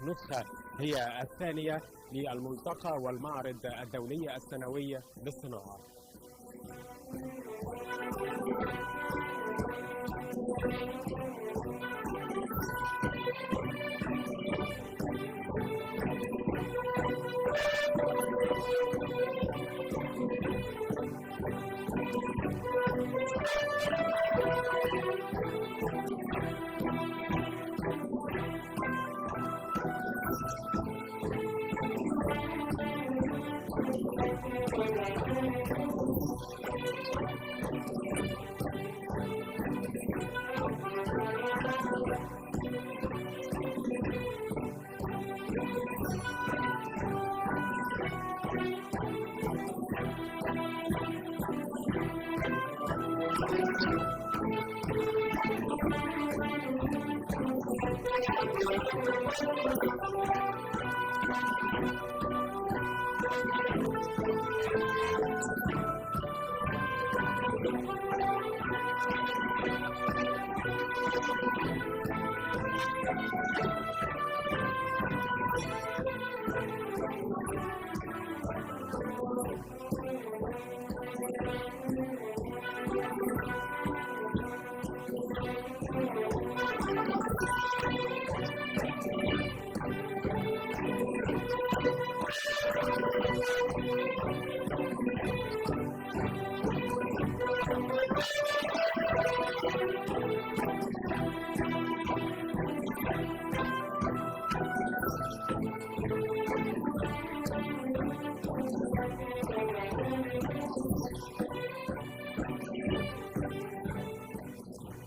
نسخة هي الثانية للملتقى والمعرض الدولي السنوي للصناعة.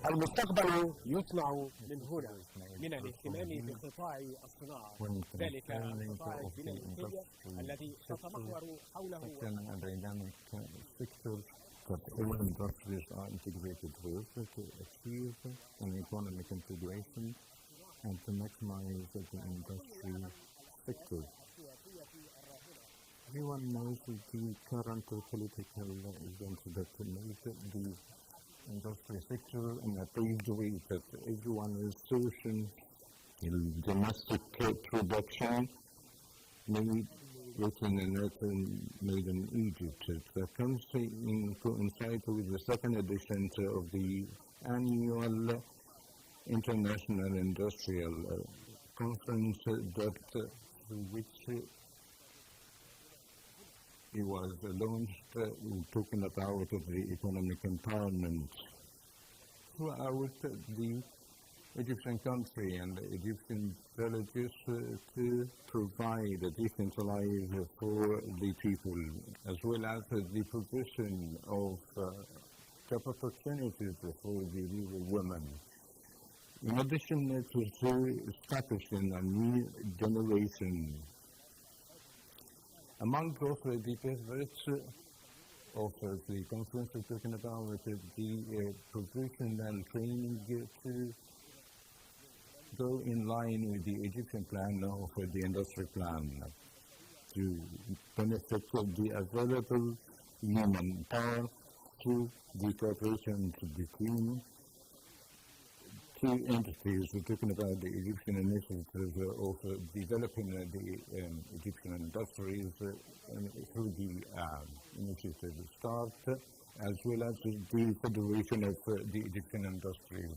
المستقبل يصنع من هنا، من الاهتمام بقطاع الصناعة، ذلك القطاع البنائي الذي تتمحور حوله that all industries are integrated with to achieve an economic integration and to maximize the industry sector. Everyone knows that the current political events that make the industry sector in a phased way that everyone is sourcing domestic production made in Egypt. The country coincides with the second edition of the annual International Industrial Conference which it was launched talking about the economic empowerment throughout the Egyptian country and the Egyptian villages to provide a decent life for the people, as well as the provision of job opportunities for the rural women. In addition to establishing a new generation, among both the efforts of the conference we're talking about the provision and training to go in line with the Egyptian plan of the industry plan to benefit the available human power through the cooperation between two entities. We're talking about the Egyptian initiative of developing the Egyptian industries through the initiative START, as well as the Federation of the Egyptian Industries.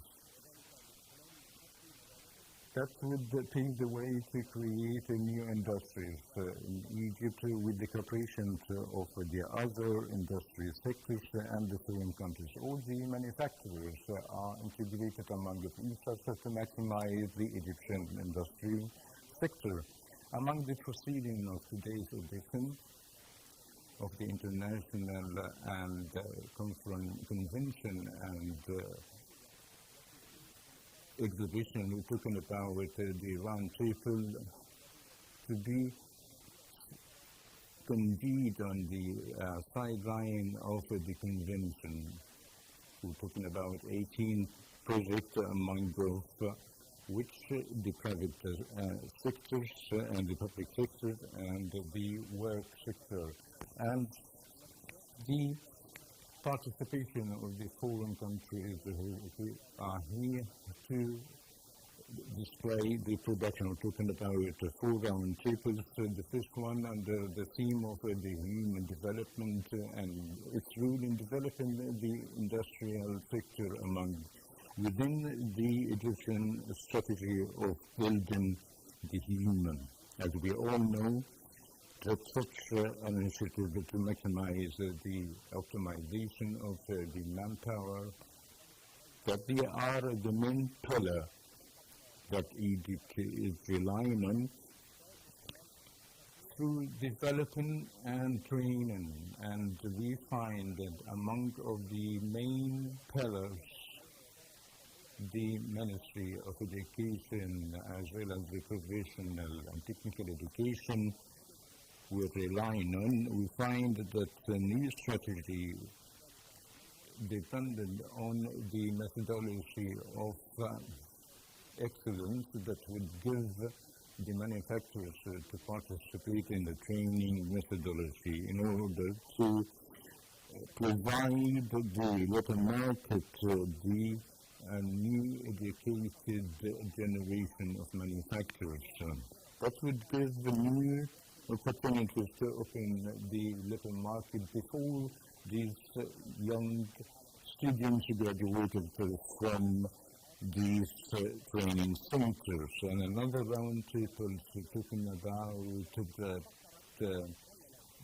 That would pave the way to create new industries in Egypt with the cooperation of the other industry sectors and the foreign countries. All the manufacturers are integrated among each other to maximize the Egyptian industry sector. Among the proceedings of today's edition of the International and Convention and exhibition, we're talking about the round table to be convened on the sideline of the convention. We're talking about 18 projects among both which the private sectors and the public sector and the work sector, and the participation of the foreign countries who are here to display the production. We're talking about 4 round tables. The first one under the theme of the human development and its role in developing the industrial sector within the Egyptian strategy of building the human. As we all know, that such an initiative to maximize the optimization of the manpower, that they are the main pillar that Egypt is relying on through developing and training. And we find that among of the main pillars, the Ministry of Education as well as the professional and technical education we're relying on, we find that the new strategy depended on the methodology of excellence that would give the manufacturers to participate in the training methodology in order to provide the local market the new educated generation of manufacturers. That would give the new opportunities to open the local market before these young students graduated from these training centers. And another round table talking about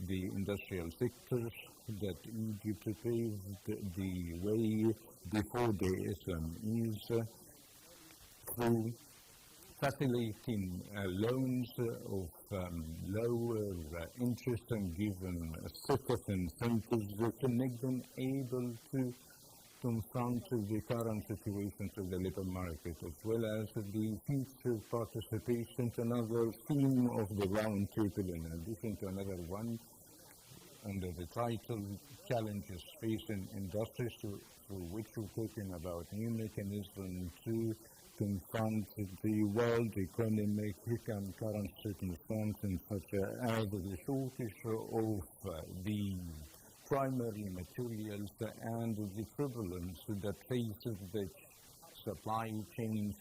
the industrial sectors that Egypt paved the way before the SMEs through facilitating loans of lower interest and given a set of incentives to make them able to confront the current situations of the labor market, as well as the future participation. Another theme of the round table, in addition to another one under the title Challenges Facing Industries, through which we're talking about new mechanisms to confront the world economic and current circumstances, such as the shortage of the primary materials and the prevalence that faces the supply chains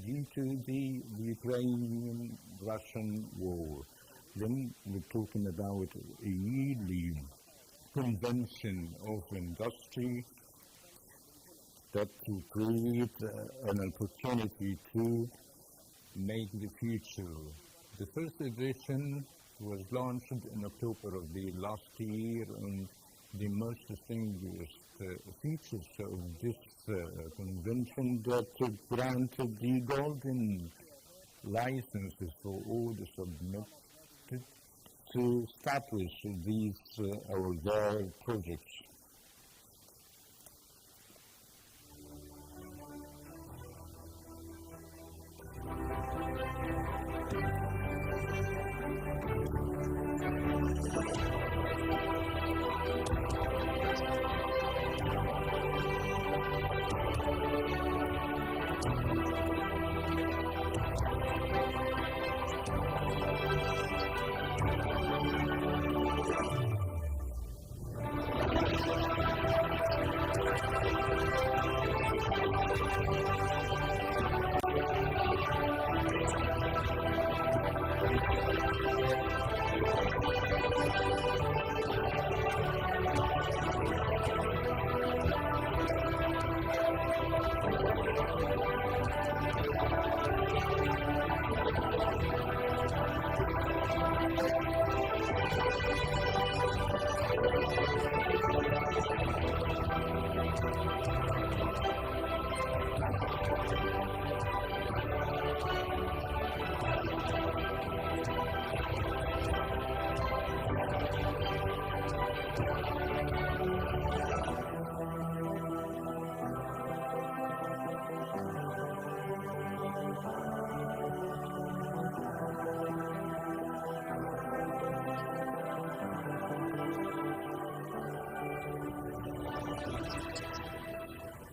due to the Ukrainian-Russian war. Then we're talking about a yearly convention of industry that to create an opportunity to make the future. The first edition was launched in October of the last year, and the most distinguished features of this convention that granted the golden licenses for all the submitted to establish these or their projects.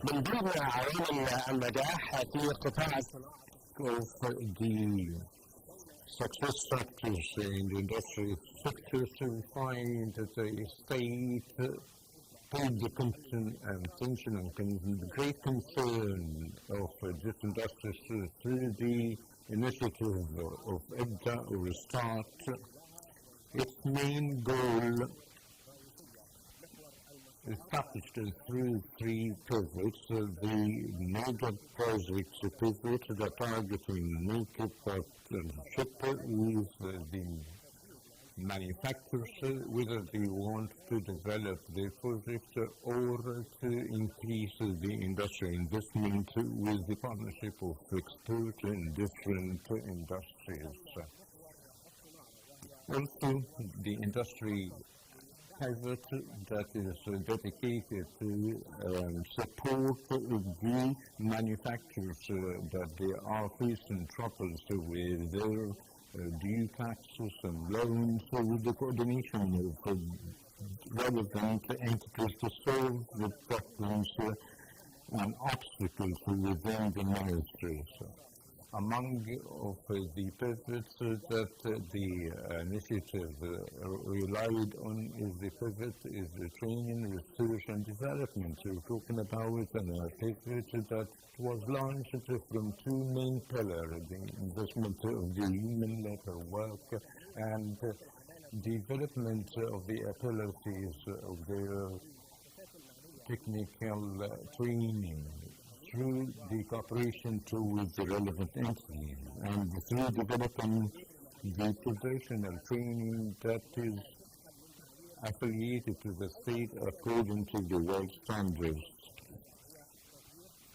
من ضمن عوامل النجاح في قطاع الصناعة of the success factors in the industry sector to find that the state paid the attention and great concern of this industry through the initiative of EBDA or Start. Its main goal is established through three pivots. The major projects pivot that targeting make partnership with the manufacturers, whether they want to develop their project or to increase the industry investment with the partnership of experts in different industries. Also, the industry pivot that is dedicated to support the manufacturers that they are facing troubles with their due taxes and loans, with the coordination of relevant entities to solve the problems and obstacles within the ministries. Among of the pivots that the initiative relied on is the pivot is the training, research and development. So we're talking about a pivot that was launched from two main pillars, the investment of the human labor work and development of the abilities of their technical training through the cooperation with the relevant entities and through developing the professional training that is affiliated to the state according to the world standards.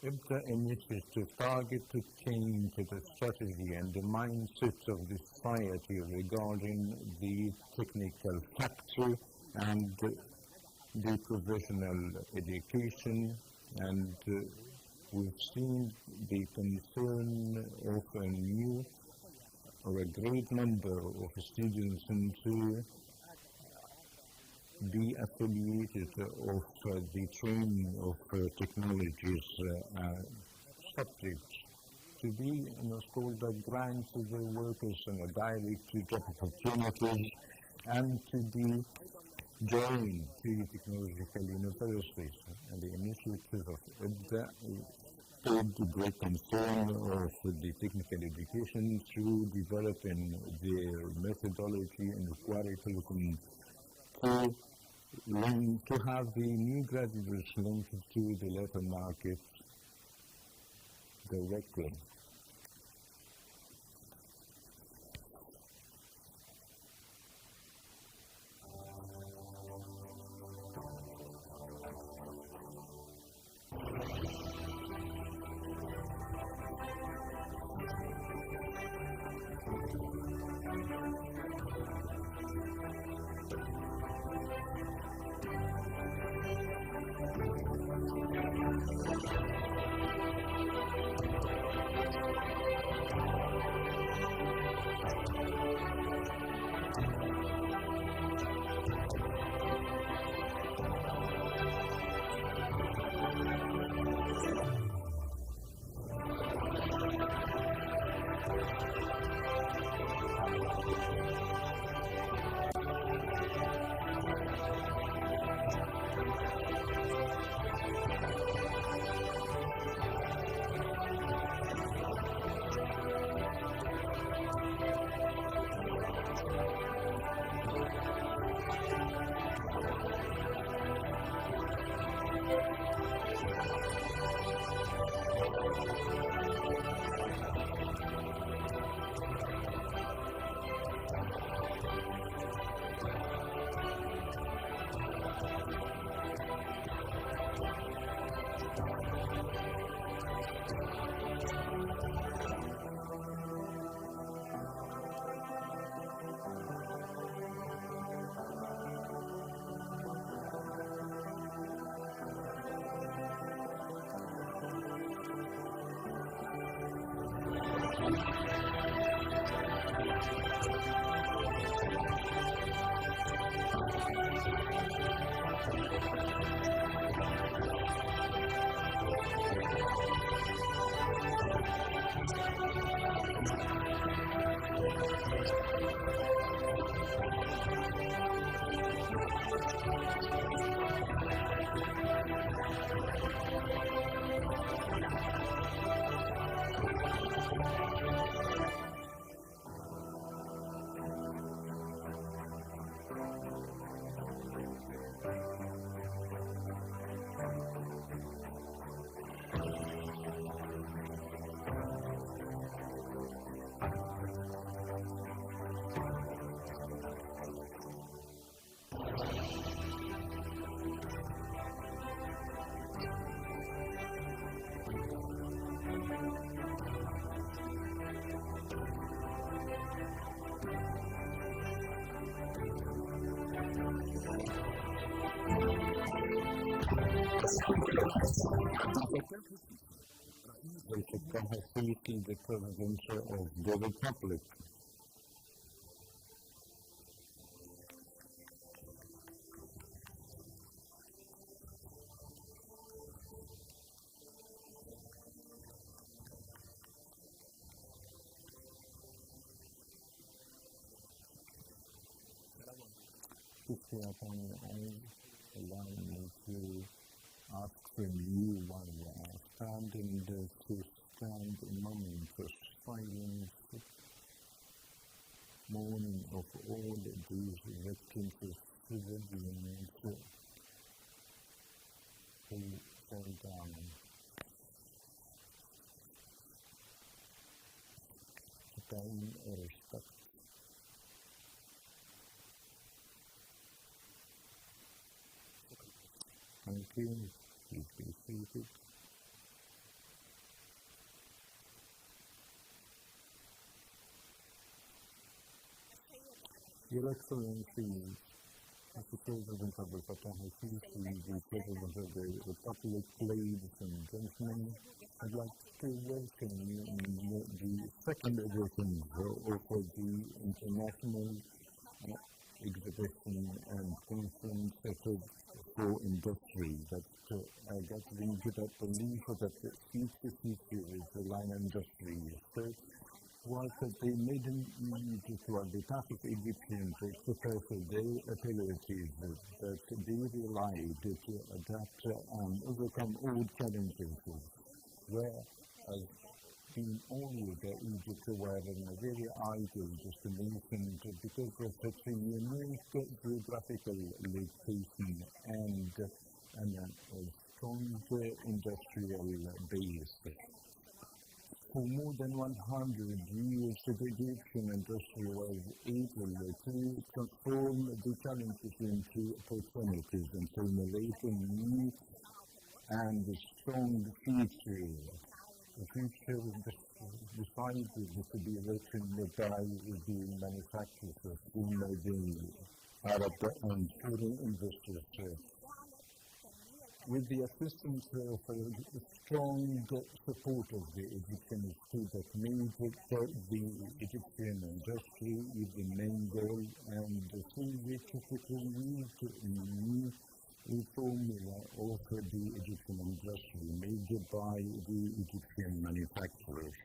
EBDA initiative target to change the strategy and the mindset of the society regarding the technical factor and the professional education, and we've seen the concern of a new or a great number of students to be affiliated of the training of technologies subjects, to be in a school that grants the workers a direct job opportunities and to be joined to technological universities. And the initiative of EBDA paid great concern of the technical education through developing their methodology and curriculum to have the new graduates linked to the labor market directly. the Presidency of the Republic. Allow me to ask from you while we are standing to stand a moment of silence, mourning of all these victims of civilians who fell down. Time or respect. Thank you. Please be seated. Your Excellency, as the President of the El-Sisi, the President of the Republic, ladies and gentlemen, I'd like to welcome you in the second edition of the International Exhibition and Conference for Industry that got linked up the link that future is the line industry. So, was they made need to the task of Egyptians to prepare for their abilities that they relied to adapt and overcome all challenges, whereas in all the Egypt were in a very ideal destination because of such a unique geographical location and a strong industrial base. For more than 100 years, the Egyptian industry was able to transform the challenges into opportunities and formulate a new and strong future. The future decided to be written by the manufacturers of emerging Arab and foreign investors. With the assistance of a strong support of the Egyptian state that made the Egyptian industry is the main goal, and through which it will lead to a new formula of the Egyptian industry made by the Egyptian manufacturers.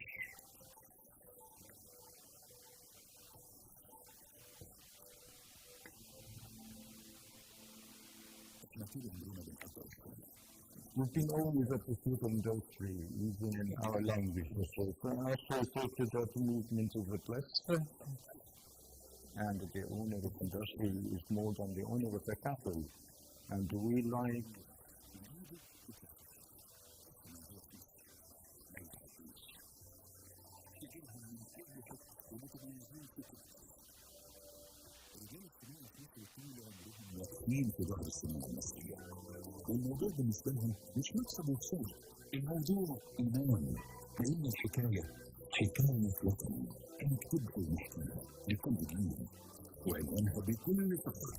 We've been always at the food industry, even in our language. So I associated that movement of the blessed, and the owner of industry is more than the owner of the cattle. And we like مين في ظهر السينما المصرية. والموضوع بالنسبة لهم مش مكسب وخسارة، الموضوع إيمان، لأن الحكاية حكاية وطن هنكتبها ونحكيها لكل جيل وعنوانها بكل فخر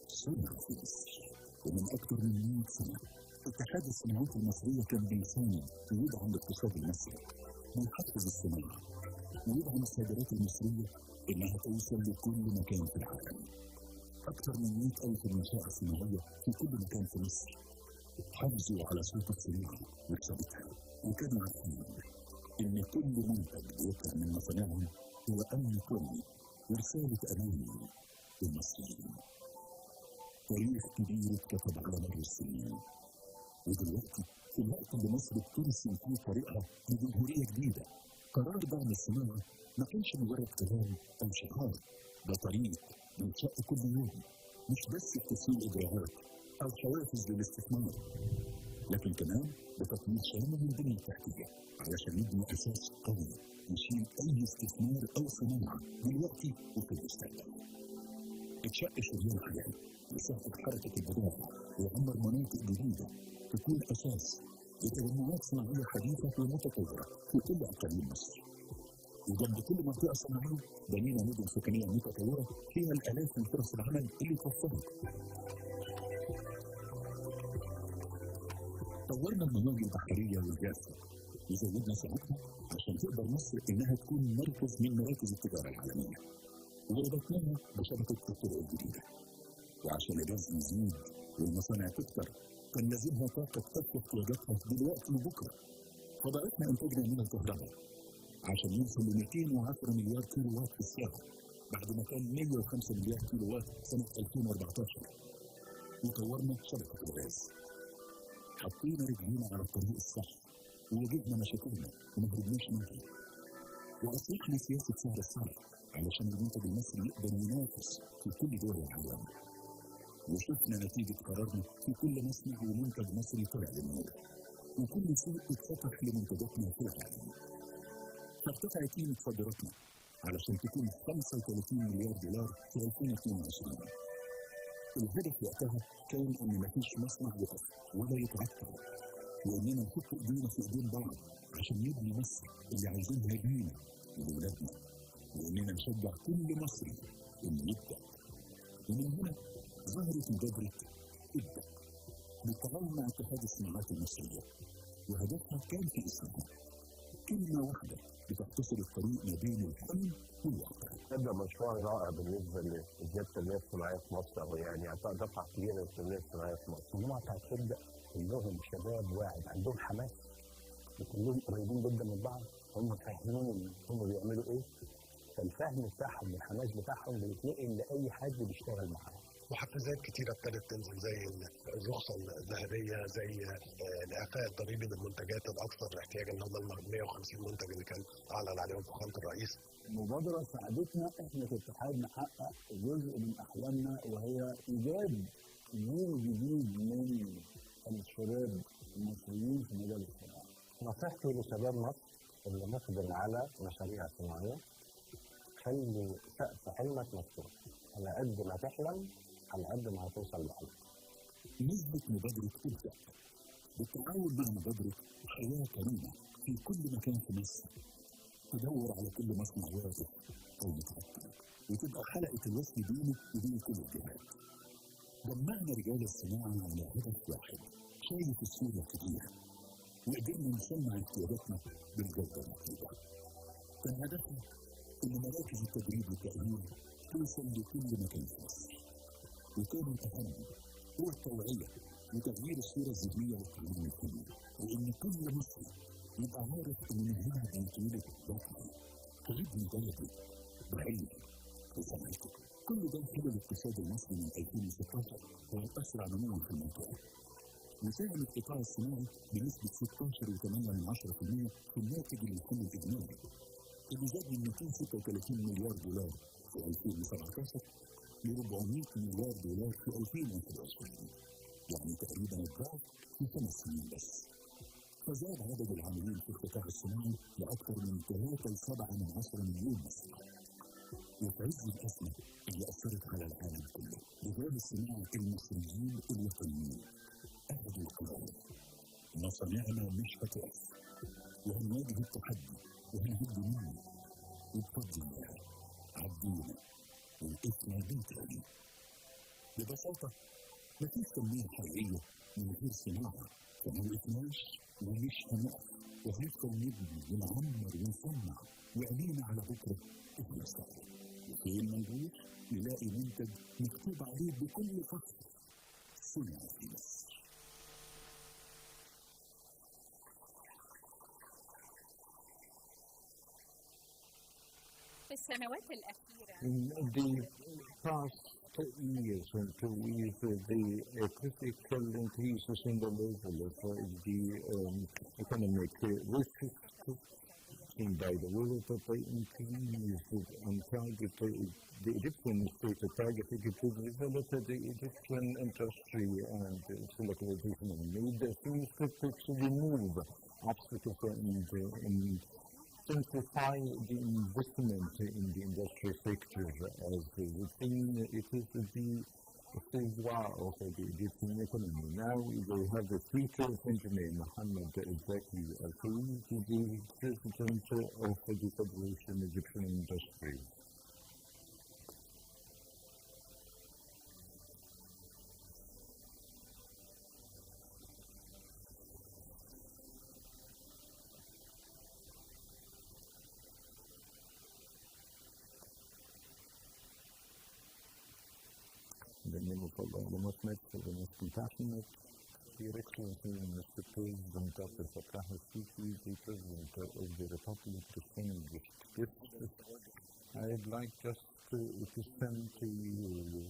صنع في مصر. ومن أكثر من 100 سنة اتحاد الصناعات المصرية كان بيساهم ويدعم الاقتصاد المصري ويحفز الصناعة ويدعم الصادرات المصرية إنها توصل لكل مكان في العالم. أكثر من 100,000 منشأة صناعية في كل مكان في مصر حافظوا على صوت الصناعة وثبتها، وكانوا عارفين إن كل منتج بيطلع من مصانعهم هو أمن قومي ورسالة أمان للمصريين. تاريخ كبير اتكتب على مر السنين، ودلوقتي في الوقت اللي مصر بترسم فيه طريقها لجمهورية جديدة، قرار دعم الصناعة ما كانش مجرد كلام أو شعار، ده طريق بيتشق كل يوم، مش بس بتسهيل إجراءات أو حوافز للاستثمار، لكن كمان بتطوير شامل للبنية التحتية علشان نبني أساس قوي يشيل أي استثمار أو صناعة دلوقتي وفي المستقبل. اتشق شريان حياة لسهل حركة البضائع وعمر مناطق جديدة تكون أساس لتجمعات صناعية حديثة ومتطورة في كل أقاليم مصر. وجنب كل منطقة صناعية بنينا مدن سكنية متطورة فيها الآلاف من فرص العمل اللي توفرت. طورنا المياه البحرية والجافة وزودنا سعتها عشان تقدر مصر إنها تكون مركز من مراكز التجارة العالمية، وربطناها بشبكة الطرق الجديدة. وعشان الغاز يزيد والمصانع تكتر كان لازمها طاقة تكفي احتياجاتها دلوقتي وبكرة، فضاعفنا إنتاجنا من الكهرباء عشان يوصل ل 210 مليار كيلو وات في الساعة بعد ما كان 105 مليار كيلو وات سنة 2014. وطورنا شبكة الغاز، حطينا رجلينا على الطريق الصح وواجهنا مشاكلنا وما هربناش منها، وأصلحنا سياسة سعر الصرف علشان المنتج المصري يقدر ينافس في كل دول العالم. وشفنا نتيجة قرارنا في كل مصنع ومنتج مصري طلع للنور، وكل سوق اتفتح لمنتجاتنا في العالم. فارتفعت قيمة صادراتنا علشان تكون 35 مليار دولار في 2022. الهدف وقتها كان إن مفيش مصنع يقف ولا يتعطل، وإننا نحط إيدينا في إيدين بعض عشان نبني مصر اللي عايزينها لينا ولولادنا، وإننا نشجع كل مصري إنه يبدأ. ومن هنا ظهرت مبادرة ابدأ بالتعاون مع اتحاد الصناعات المصرية، وهدفها كان في اسمها كلمة واحدة بتختصر الطريق ما بين الحلم والواقع. هذا مشروع رائع بالنسبة لزيادة التنمية الصناعية في مصر، أو يعني إعطاء دفعة كبيرة للتنمية الصناعية في مصر. المجموعة بتاعت تبدأ كلهم شباب واعد عندهم حماس وكلهم قريبين جدا من بعض، هم فاهمين هم بيعملوا إيه، فالفهم بتاعهم والحماس بتاعهم بيتنقل لأي حد بيشتغل معاهم. محفزات كتيرة ابتدت تنزل زي الرخصة الذهبية، زي الإعفاء الضريبي للمنتجات الأكثر احتياجا اللي هم ال 150 منتج اللي كان أعلن عليهم فخامة الرئيس. المبادرة ساعدتنا احنا كاتحاد نحقق جزء من أحلامنا، وهي إيجاد جيل جديد من الشباب المصريين في مجال الصناعة. نصيحتي لشباب مصر اللي مقبل على مشاريع صناعية، خلي سقف حلمك مفتوح، على قد ما تحلم على قد ما هتوصل لحلمك. نزلت مبادرة ابدأ بالتعاون مع مبادرة حياة كريمة في كل مكان في مصر، تدور على كل مصنع واقف أو متعطل وتبقى حلقة الوصل بينه وبين كل الجهات. جمعنا رجال الصناعة على هدف واحد شايف الصورة الكبيرة، وقدرنا نصنع احتياجاتنا بالجودة المطلوبة. كان هدفنا إن مراكز التدريب والتأهيل توصل لكل مكان في مصر، وكان الأهم هو التوعية وتغيير الصورة الذهنية والتعليم الفني، وإن كل مصري يبقى عارف إن من هنا بيتولد بطل هيبني بلده بعلمه وصنعته. كل ده خلى الاقتصاد المصري من 2016 هو الأسرع نمواً في المنطقة، وساهم القطاع الصناعي بنسبة 16.8% في الناتج المحلي الإجمالي، اللي زاد من 236 مليار دولار في 2017 ل 400 مليار دولار في 2021، يعني تقريبا الضعف في 5 سنين بس. فزاد عدد العاملين في القطاع الصناعي لأكثر من 3.7 مليون مصري. وفي عز الأزمة اللي أثرت على العالم كله، رجال الصناعة المصريين الوطنيين أخذوا القرار: مصانعنا مش هتقف، وهنواجه التحدي وهنهد منه، وبفضل الله عدينا ووقفنا من تاني. ببساطة مفيش تنمية حقيقية من غير صناعة، فما وقفناش ومش هنقف، وهنفضل نبني ونعمر ونصنع وعينينا على بكرة في المستقبل. وفين ما نروح نلاقي منتج مكتوب عليه بكل فخر صنع في مصر. في السنوات الأخيرة In the past years, with the critical increases in the level of the economic risks seen by the world, they increased and targeted the Egyptian state targeted to develop the Egyptian industry and its localization and made things to remove obstacles and simplify the investment in the industrial sector as we think it is the reservoir of the Egyptian economy. Now we have the future engineer Mohammed Zaki Al-Fayed, the president of the Federation Egyptian Industry. In the name of Allah, the most merciful, the most compassionate, Your Excellency, Mr. President Dr. Fattah El-Sisi, the President of the Republic, distinguished guests, I'd like just to send to you,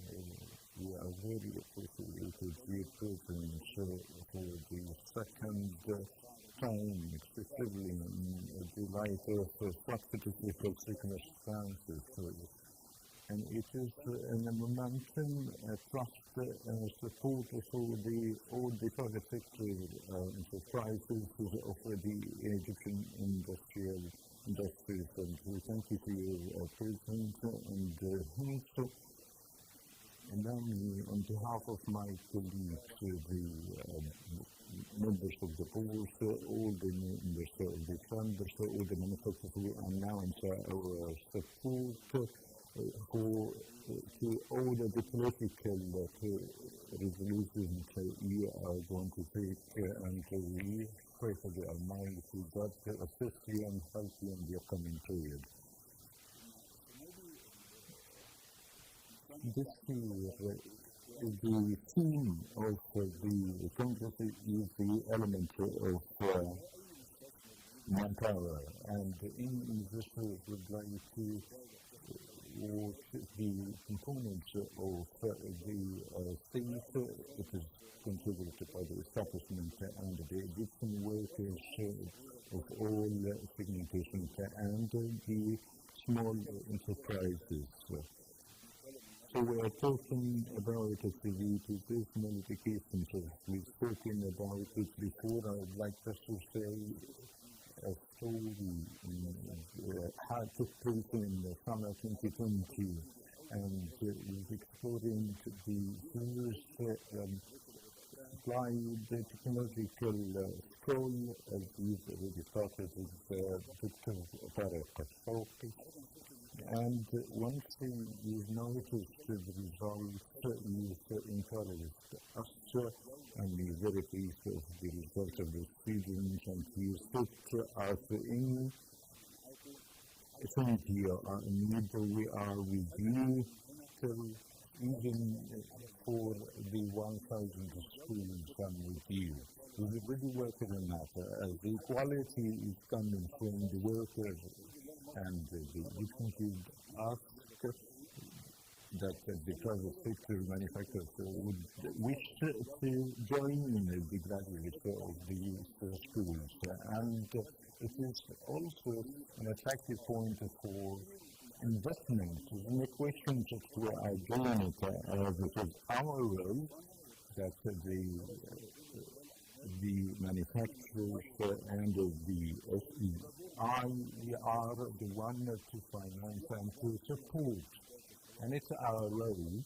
we are very appreciated, dear President, for the second time, exclusively in the light of such difficult circumstances. And it is in a momentum, trust and support for all the private sector enterprises of the Egyptian industries. And we thank you for your presence and also allow me on behalf of my colleagues, the members of the board, all the members of the chambers, all the manufacturers, we announce our support to all the political resolutions you are going to take, and we pray for the Almighty God to assist you and help you in the upcoming period. This year, the theme of the Congress is the element of manpower, and in this we would like to the components of the state, it is contributed by the establishment and the Egyptian workers of all segmentations and the small enterprises. So we are talking about the small education, so we've spoken about it before. I would like just to say a story how it took place in the summer 2020, and is exploring the first applied technological school as we've already started with Dr. Tariq. And once you've noticed the results, you've encouraged us, and we're very pleased with the results of the students, and you put us in here we are with you till even for the 1,000 students I'm with you. We've really worked on that. The quality is coming from the workers, and we should ask that the private sector manufacturers would wish to join the graduates of these schools. And it is also an attractive point for investment. In the questions that we are doing it is our role that the manufacturers and the SEI, we are the one to finance and to support. And it's our role.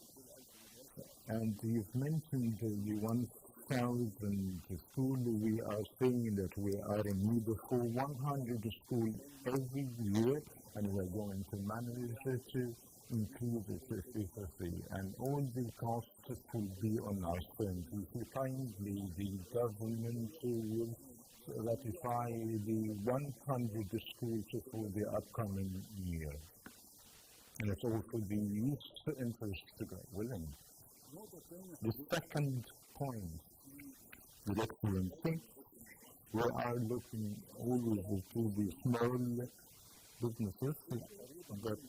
And you've mentioned the 1,000 schools. We are saying that we are in need for 100 schools every year, and we are going to manage to increase the efficiency. And all the costs will be on our spend. If finally the government will ratify the 100 schools for the upcoming year. And it's also the youth interest willing. The second point, the Excellency, we are looking always to the small businesses that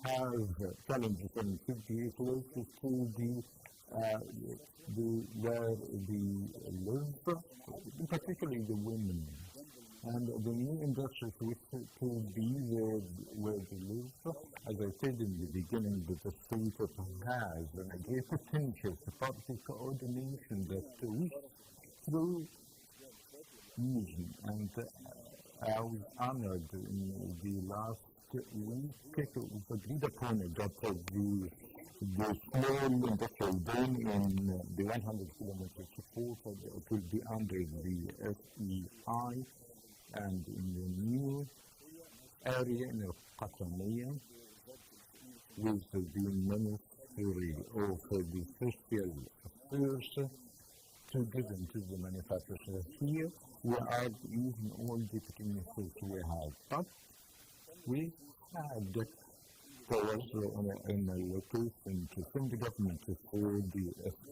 have challenges and should be closest to where they live, particularly the women. And the new industries which could be where they live, as I said in the beginning, that the state has a great potential for public coordination that we, through using. And I was honored in the last week to agreed upon it that the small industrial zone in the 100-kilometer support it will be under the SEI, and in the new area in Al-Qatamiyya with the Ministry of the Social Affairs to give them to the manufacturers. Here we are using all the techniques we have, but we had powers in allocation from the government for the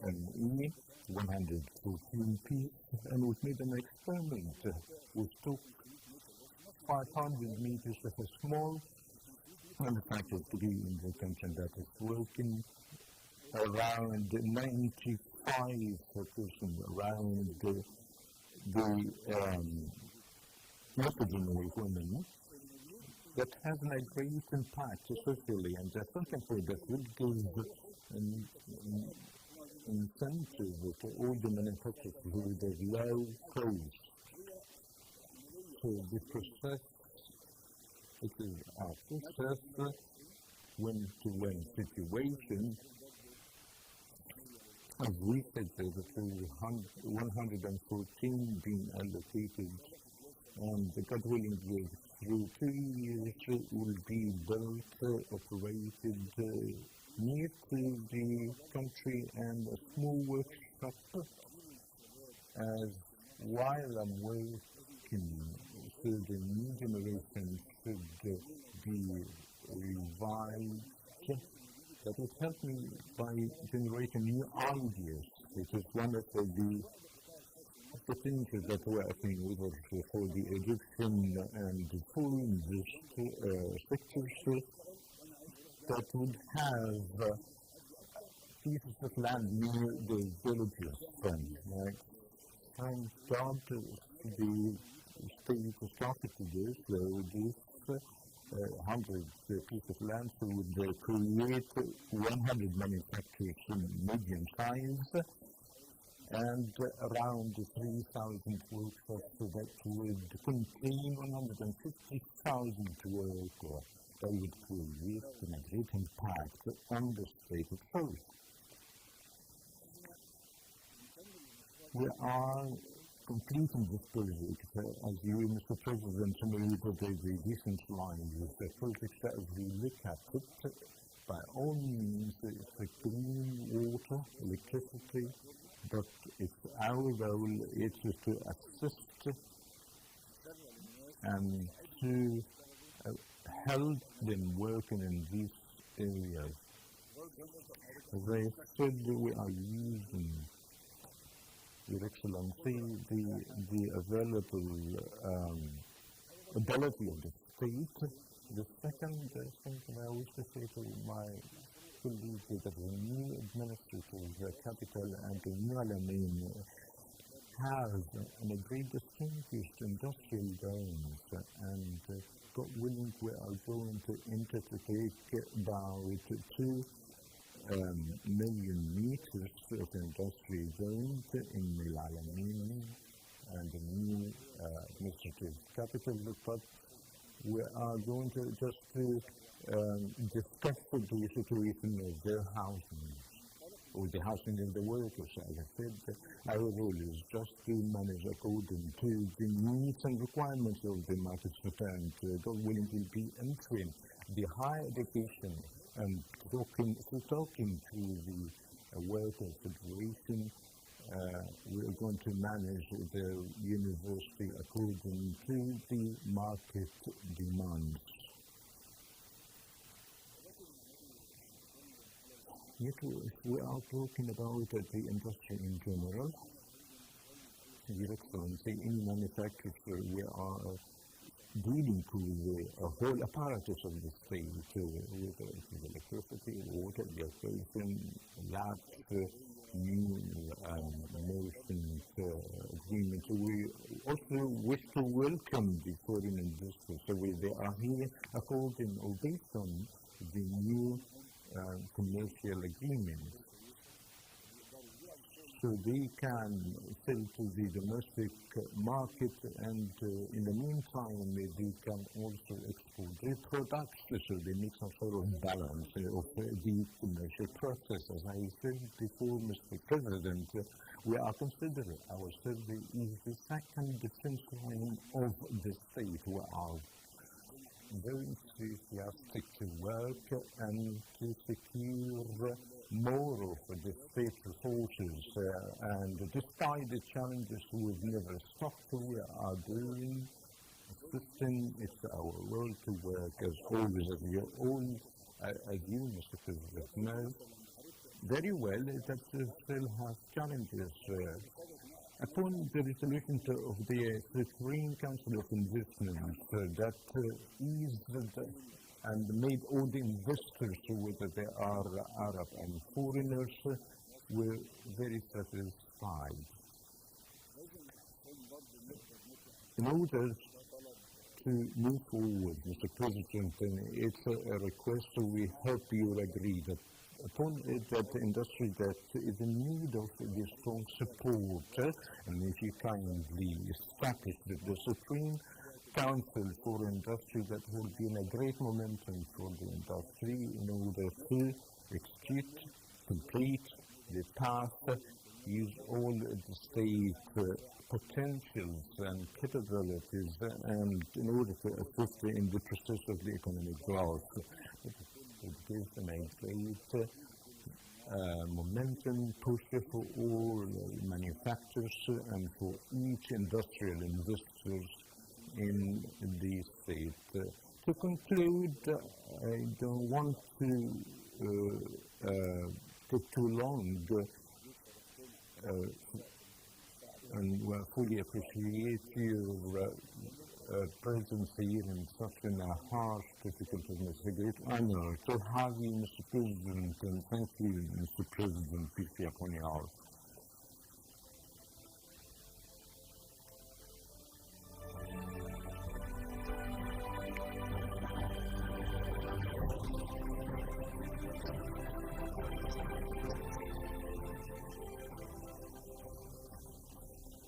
SME 114 piece, and we made an experiment. We took 500 meters of a small manufacturer to be in the country that is working around 95% around the multi-general women that has a great impact socially, and I think that will give an incentive to all the manufacturers with a low cost. So the process, it is a process win-to-win situation. As we said, there are 114 being allocated, and God willing, through 2 years will be built, operated near to the country, and a small workshop. As while I'm working, so the new generation should be revived. That would help me by generating new ideas, which is one of the things that we're working with for the Egyptian and the foreign sectors that would have pieces of land near the villages. Thank God the state started to this, this 100 pieces of land would create 100 manufacturers in medium size, and around 3,000 workshops that would contain 150,000 workers. That would create a great impact on the state itself. We are completing this project, as you, Mr. President, know that the decentralized project as we look at it. By all means, it's a clean water, electricity, but it's our role is to assist and to help them working in these areas. As I said, we are using, Your Excellency, the available ability of the state. The second thing that I wish to say to my colleagues is that the new administrative capital and the new Alamein have a great distinguished industrial zones, and God willing, we are going to take about 2 million meters of industrial zones in the Alamein and the new administrative capital. But we are going to just discuss the situation of their housing, or the housing of the workers. As I said, our role is just to manage according to the needs and requirements of the market, and God willing will be entering the higher education and talking to the worker federation. We are going to manage the university according to the market demands. Yet we are talking about the industry in general. Your Excellency, in manufacturing, we are dealing to the whole apparatus of the state, whether it is electricity, water, education, labs, new nations agreements. We also wish to welcome the foreign investors. So they are here according or based on the new commercial agreements. So they can sell to the domestic market, and in the meantime they can also export their products, so they make some sort of balance of the commercial process. As I said before, Mr. President, we are considering ourselves as the second defense line of the state. We are very enthusiastic to work and to secure more of the state resources, and despite the challenges, we've never stopped. We are doing assisting. It's our role to work as always, as you all, as you, Mr. President, know very well that still has challenges. Upon the resolution of the Supreme Council of Investment that eased and made all the investors, whether they are Arab and foreigners, were very satisfied. In order to move forward, Mr. President, it's a request, so we hope you agree that upon that the industry that is in need of the strong support, and if you kindly establish the Supreme Council for Industry, that will be in a great momentum for the industry in order to execute, complete the path, use all the state potentials and capabilities, and in order to assist in the process of the economic growth. It gives them a great momentum push for all manufacturers and for each industrial investors in the state. To conclude, I don't want to take too long, and we fully appreciate your presence here in such a harsh, difficult, and it's a great honor to have you, Mr. President, and thank you, Mr. President, peace be upon you all.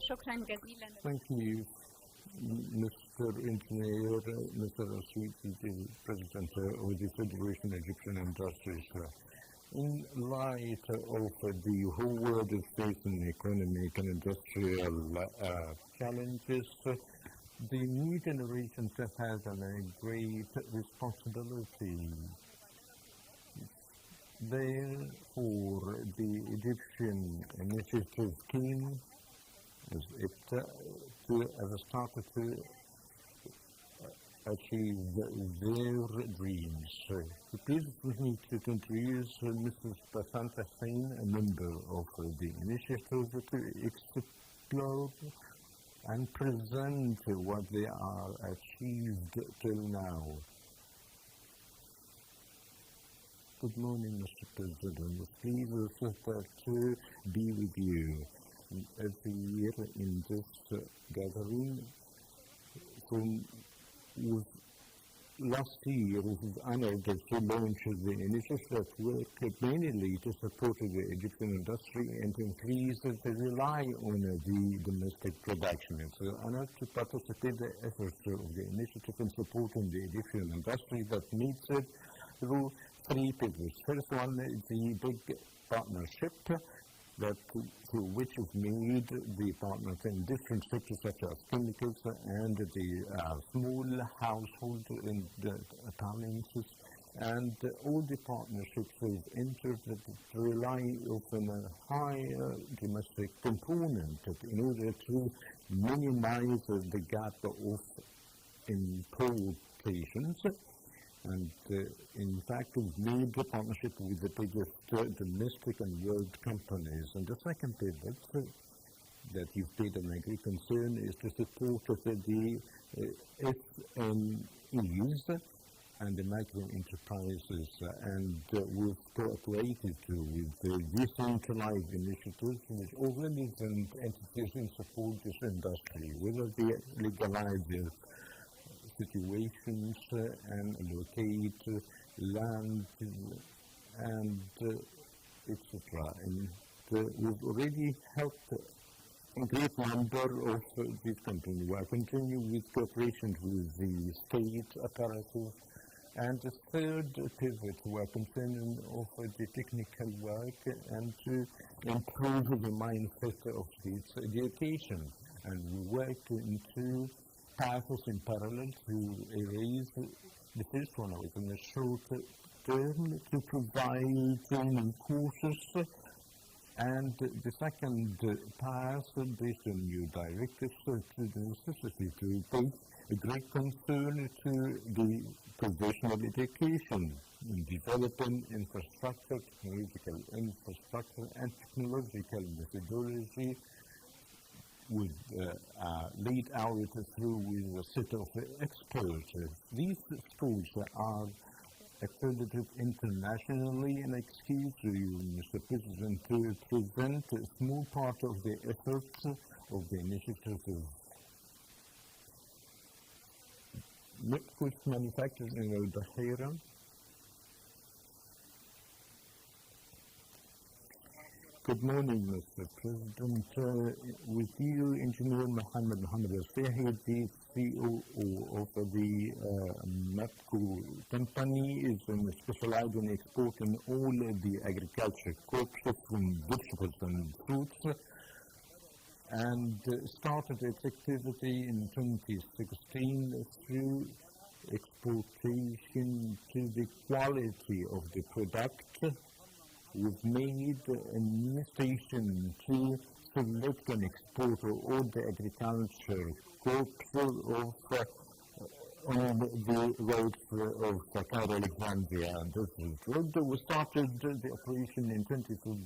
شكرا جزيلا. Thank you, Mr. Engineer, Mr. El-Sisi, the President of the Federation of Egyptian Industries. In light of the whole world is facing economic and industrial challenges, the new generation has a great responsibility. Therefore, the Egyptian initiative team as a start to achieve their dreams. Please with me to introduce Mrs. Basant Hussain, a member of the initiative, to explore and present what they are achieved till now. Good morning, Mr. President. It's pleased to be with you. Every year in this gathering, last year we was honored to launch the initiative that worked mainly to support the Egyptian industry and to increase the rely on the domestic production. It's an honor to participate in the efforts of the initiative in supporting the Egyptian industry that meets it through three pillars. First one is the big partnership through which is made the partners in different sectors such as chemicals and the small household appliances, and all the partnerships have entered that rely on a higher domestic component in order to minimize the gap of importations. And in fact, we've made the partnership with the biggest domestic and world companies. And the second pivot that you state of my great concern is the support of the SMEs and the micro enterprises, and we've cooperated with the decentralized initiatives which organize entities in support this industry, whether they legalize their situations and allocate land and etc. And we've already helped a great number of these companies. We are continuing with cooperation with the state apparatus. And the third pivot, we are concerned of the technical work and to improve the mindset of its education. And we work in two paths in parallel to erase the first one in the short term to provide training courses, and the second path based on new directives to the necessity to take a great concern to the professional education in developing infrastructure, technological infrastructure and technological methodology with laid out through with a set of experts. These schools are accredited internationally, and I excuse you, Mr. President, to present a small part of the efforts of the initiative of liquid manufacturing in Al-Bahira. Good morning, Mr. President. With you, Engineer Mohammed Al-Sahi, the COO of the MEPCO company, is specialized in exporting all the agriculture crops from vegetables and fruits, and started its activity in 2016 through exportation to the quality of the product. We've made a new station to select and export all the agriculture crops on the road of Cairo, Alexandria. And this is good. We started the operation in 23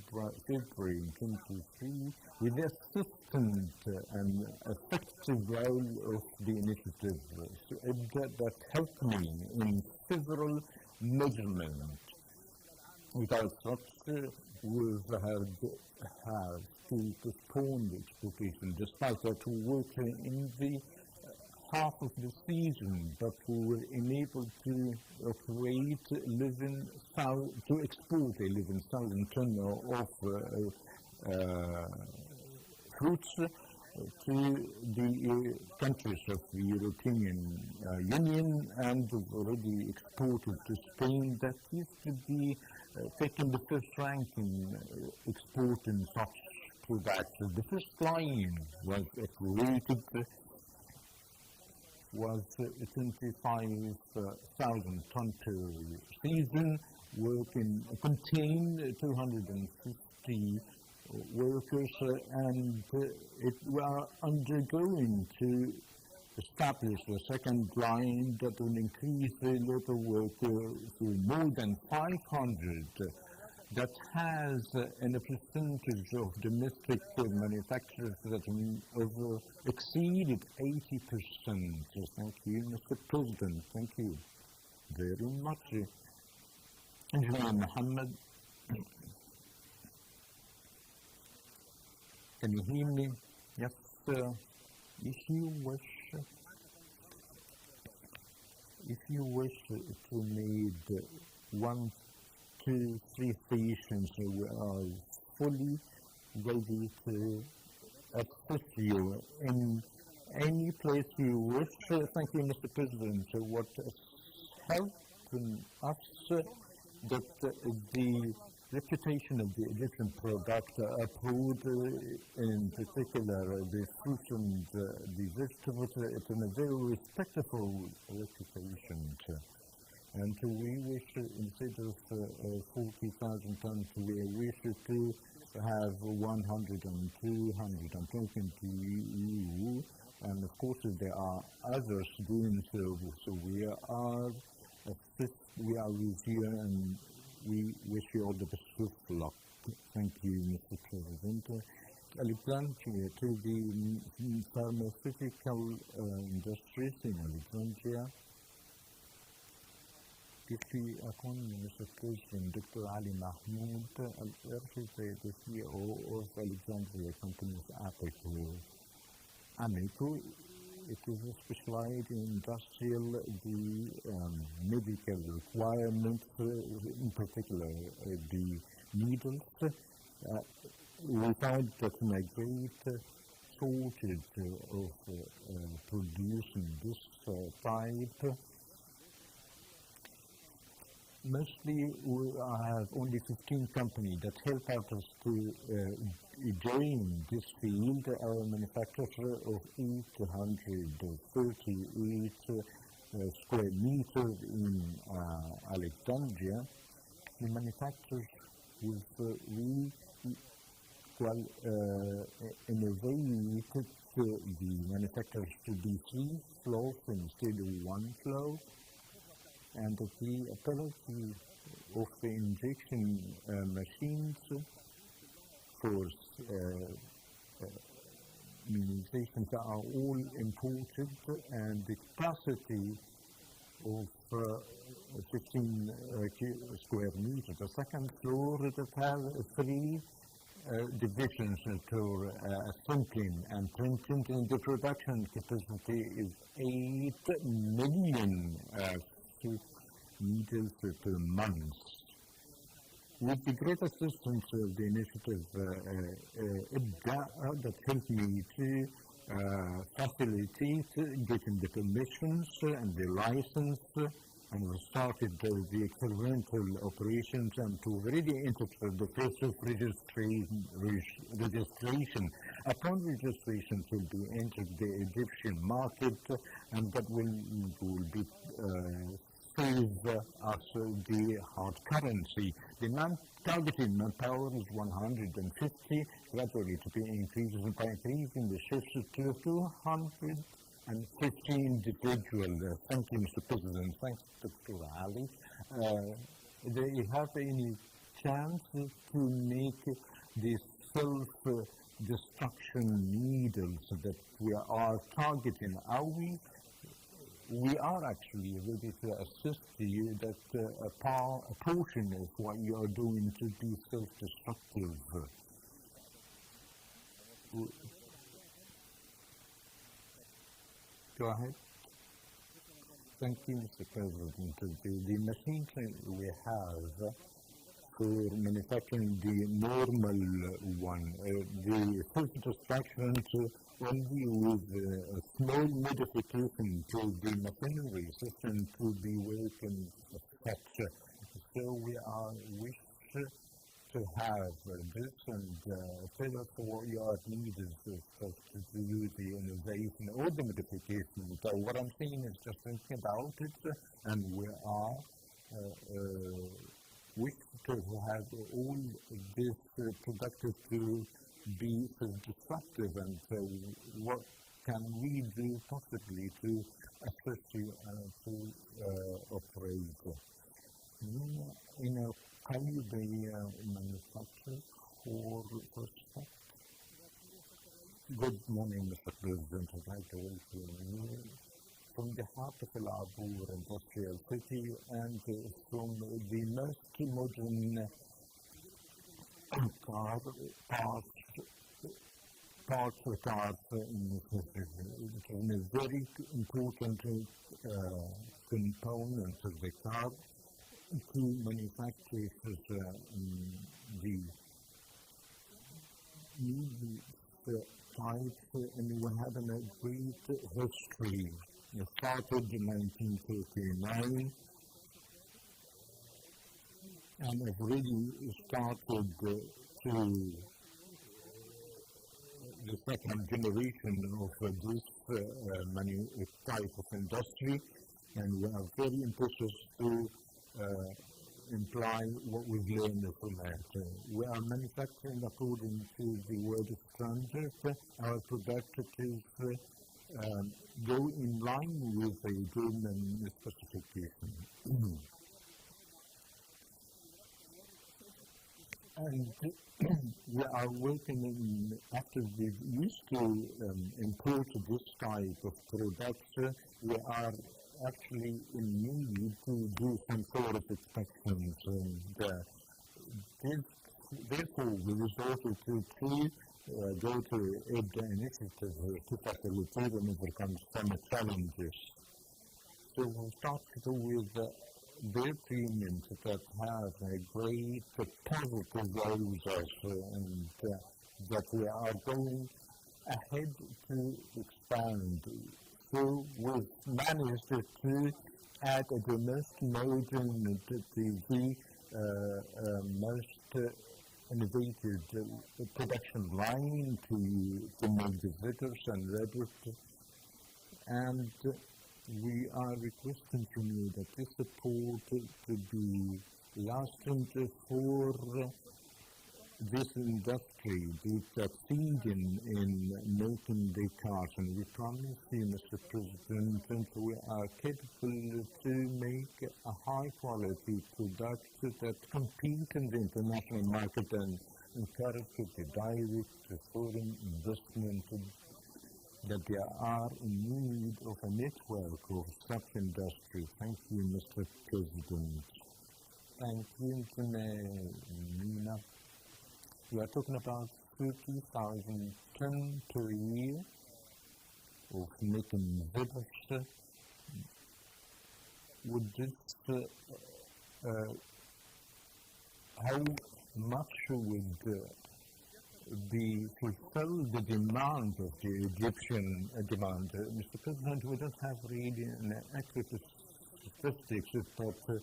February 2023 with the assistant and effective role of the initiative that helped me in several measurements. Without such, we've had to postpone the exportation. Despite that, we worked in the half of the season, but we were enabled to operate to export 11,000 tons of fruits to the countries of the European Union, and we've already exported to Spain. That used to be taking the first rank in exporting such products. The first line was operated was 25,000 tons per season, contained 250 workers, and we are undergoing to establish a second line that will increase the local worker to more than 500. That has a percentage of domestic manufacturers that exceeded 80%. Thank you, Mr. President. Thank you very much. Engineer Mohammed, can you hear me? Yes, sir. If you wish to make 1, 2, 3 stations, we are fully ready to assist you in any place you wish. Thank you, Mr. President. What has helped us that the reputation of the Egyptian product abroad, in particular the fruits and the vegetables, it's in a very respectable reputation. And we wish, instead of 40,000 tons, we wish to have 100 and 200. I'm talking to you, and of course there are others doing so. So we are with you, and we wish you all the best of luck. Thank you, Mr. President. Alexandria, to the pharmaceutical industries in Alexandria. Deputy Mr. President Dr. Ali Mahmoud, the CEO of Alexandria Companies Amico. It is specialized in industrial, medical requirements, in particular the needles. We found that in a great shortage of producing this type. Mostly we have only 15 companies that help us to join this field. Our manufacturer of 838 square meters in Alexandria, we manufacture with innovated the manufacturers to be 3 floors instead of 1 floor. And the ability of the injection machines for immunizations are all imported, and the capacity of 15 square meters. The second floor that has 3 divisions for assembling and printing, and the production capacity is 8 million needles per month. With the great assistance of the initiative that helped me to facilitate getting the permissions and the license, and we started the experimental operations and to already enter the process of registration. Upon registration to be entered the Egyptian market, and that will be save us the hard currency. The targeted manpower is 150, gradually to be increased by increasing the shifts to 250 individuals. Thank you, Mr. President. Thanks, Dr. Ali. Do you have any chance to make the self-destruction needles that we are targeting? We are actually ready to assist you that a portion of what you are doing to be self-destructive. Go ahead. Thank you, Mr. President. The machines we have for manufacturing the normal one, the self-destruction only with a small modification to the machinery system to be working effective. So we wish to have this and tell us what your needs is to do the innovation or the modification. So what I'm saying is just thinking about it, and we are wish to have all this productive to be self-destructive, and so what can we do possibly to assist you to operate? Can you be manufactured for prospect? Good morning, Mr. President. I'd like to welcome you from the heart of Al-Abur industrial city and from the most modern parts of cars in a very important component of the car to manufacture the types, and we have a great history. It started in 1939 and have really started to the second generation of this type of industry, and we are very ambitious to imply what we've learned from that. We are manufacturing according to the world standards. Our product is go in line with the German specification. And we are working in, after we used to import this type of products, we are actually in need to do some sort of inspections. And therefore, we resorted to go to the initiative to facilitate and overcome some challenges. So we started with their premiums that have a great positive values, and that we are going ahead to expand. So we've managed to add the most modern, the most innovative production line to make the zitters and rubbers, and we are requesting from you that this support to be lasting for this industry, be succeeding in making the cars. And we promise you, Mr. President, that we are capable to make a high-quality product that compete in the international market and encourage the direct foreign investment, that they are in need of a network of such industry. Thank you, Mr. President. Thank you, Nina. We are talking about 30,000 tons per year of making zitters. Would this, how much would be fulfill the demand of the Egyptian demand? Mr. President, we don't have really an accurate statistics, but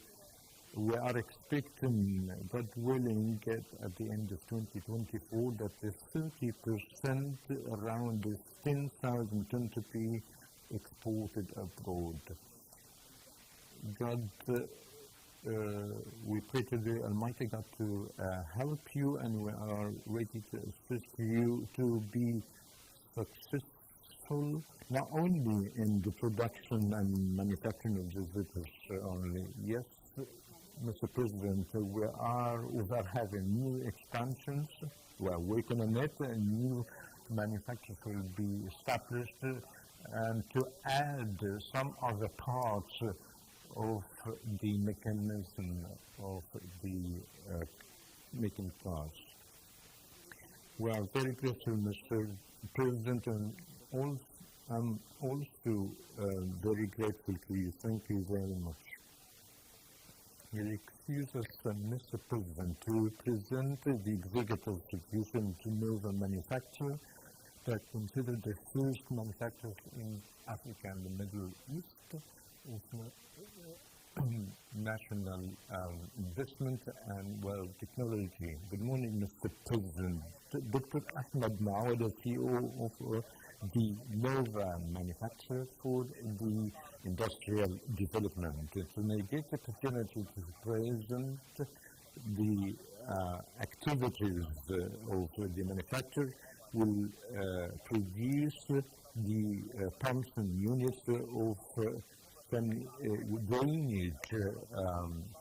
we are expecting, God willing, at the end of 2024, that the 30%, around 10,000 tons, to be exported abroad. God, we pray to the Almighty God to help you, and we are ready to assist you to be successful, not only in the production and manufacturing of the zitters only. Yes, Mr. President, we are having new expansions. We are working on it, and new manufacturers will be established, and to add some other parts of the mechanism of the making cars. We are very grateful, Mr. President, and I'm also very grateful to you. Thank you very much. You'll excuse us, Mr. President, to present the executive solution to Nova Manufacture that consider the first manufacturers in Africa and the Middle East of national investment and technology. Good morning, Mr. President. Dr. Ahmed Maouda, CEO of the Nova Manufacture for the Industrial Development. And I get the opportunity to present the activities of the manufacturer. Will produce the pumps and units of drainage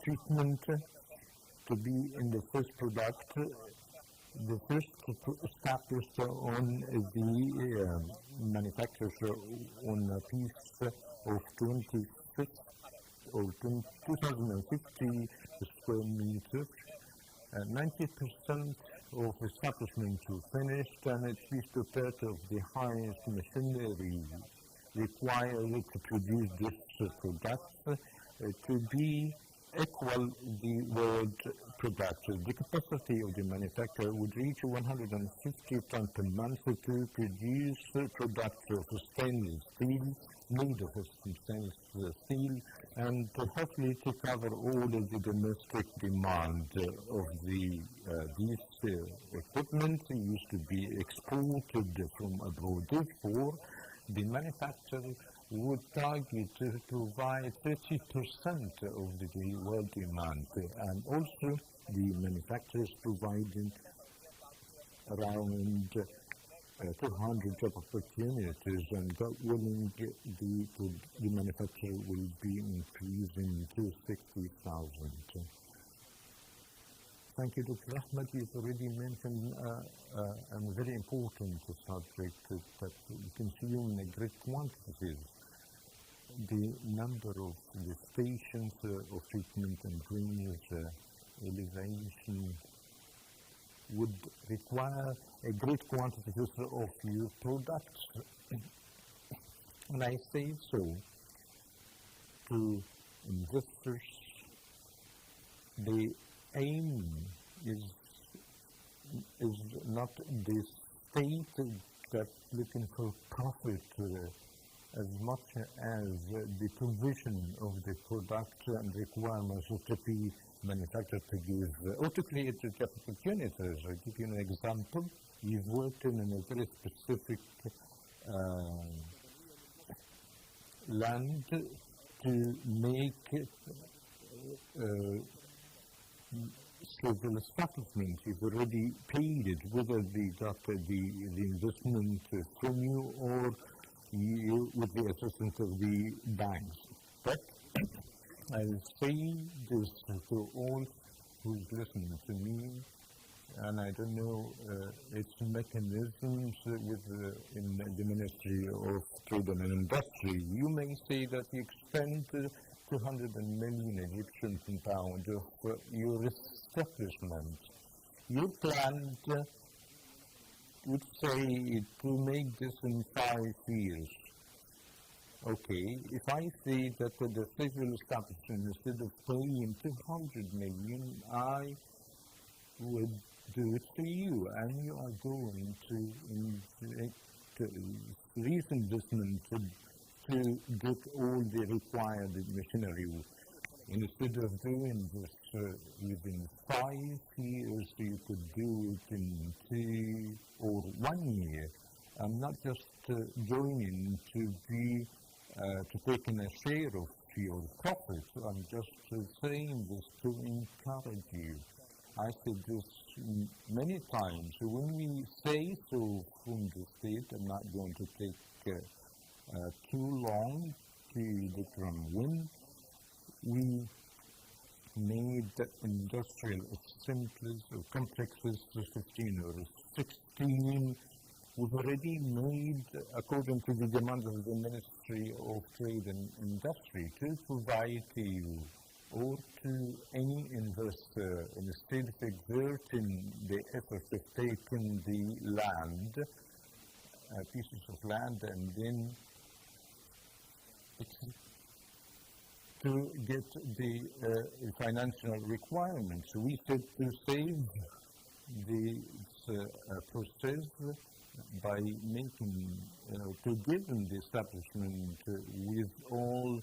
treatment to be in the first product, the first established on the manufacturers on a piece of 26 or 2,050 square meters. 90% of establishments are finished, and at least a third of the highest machinery required to produce this product to be equal the world production. The capacity of the manufacturer would reach 150 tons per month to produce products of stainless steel, made of stainless steel, and hopefully to cover all of the domestic demand of these equipment used to be exported from abroad. Therefore, the manufacturer would target to provide 30% of the world demand, and also the manufacturers providing around 200 job opportunities, and God willing, the manufacturer will be increasing to 60,000. Thank you, Dr. Ahmed. You've already mentioned a very important subject that you consume in great quantities. The number of the stations of treatment and drainage elevation would require a great quantity of your products. And I say so to investors. The aim is not the state that's looking for profit as much as the provision of the product and requirements to be manufactured to give or to create the opportunities. I'll give you an example. You've worked in a very specific land to make civil establishments. You've already paid it, whether they got the investment from you or you with the assistance of the banks. But I'll say this to all who's listening to me, and I don't know its mechanisms in the Ministry of Trade and Industry. You may say that you spend 200 million Egyptian pounds of your establishment. You planned, would say, to make this in 5 years. Okay, if I say that the civil establishment, instead of paying 200 million, I would do it for you, and you are going to inject investment to get all the required machinery. Instead of doing this within 5 years, you could do it in 2 or 1 year. I'm not just joining to be to take in a share of your profits. I'm just saying this to encourage you. I said this many times. When we say so from the state, I'm not going to take too long to determine when we made industrial assemblies or complexes 15 or 16. We've already made, according to the demands of the Ministry of Trade and Industry, to provide to you or to any investor, instead of exerting the effort of taking the land, pieces of land, and then to get the financial requirements. We said to save this process by making, to give them the establishment with all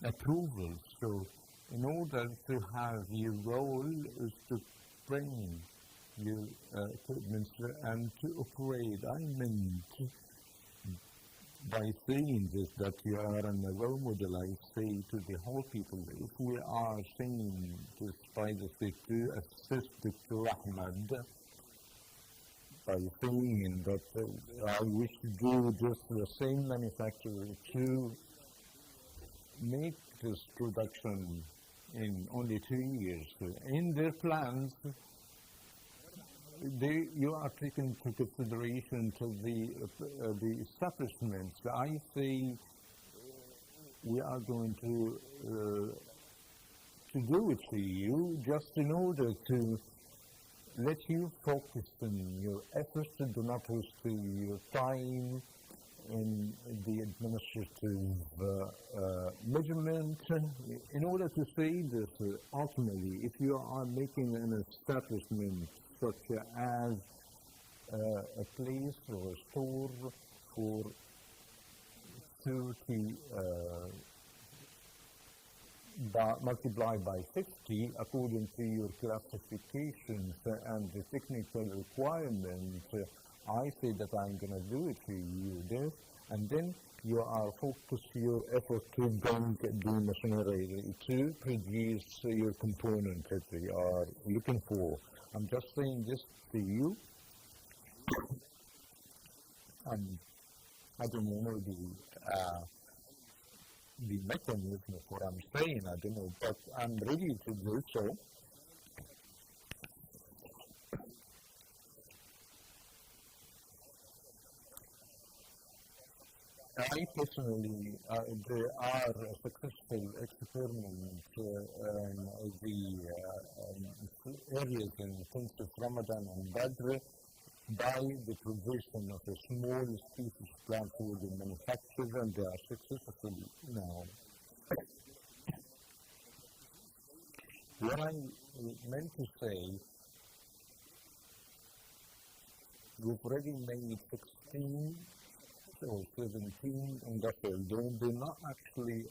approvals. So in order to have your role is to bring your equipment and to operate. I meant by saying this that you are a role model. I say to the whole people, if we are saying this by the state to assist Dr. Ahmed by saying that I wish to do just the same manufacturer to make this production in only 2 years. In their plans, you are taking into consideration to the establishments. I say we are going to do it for you just in order to let you focus on your efforts and do not waste your time in the administrative measurement. In order to say this, ultimately, if you are making an establishment such as a place or a store for 30 multiplied by 50 according to your classifications and the technical requirements, I say that I'm going to do it for you there, and then you are focused your effort to bring the machinery to produce your component that they are looking for. I'm just saying this to you. I don't know, the mechanism of what I'm saying, I don't know, but I'm ready to do so. I personally, there are successful experiments in the areas in terms of Ramadan and Badr by the provision of a small species plant food and manufacturer, and they are successful now. What I meant to say, we've already made 16 or 17 industrial zones. They're not actually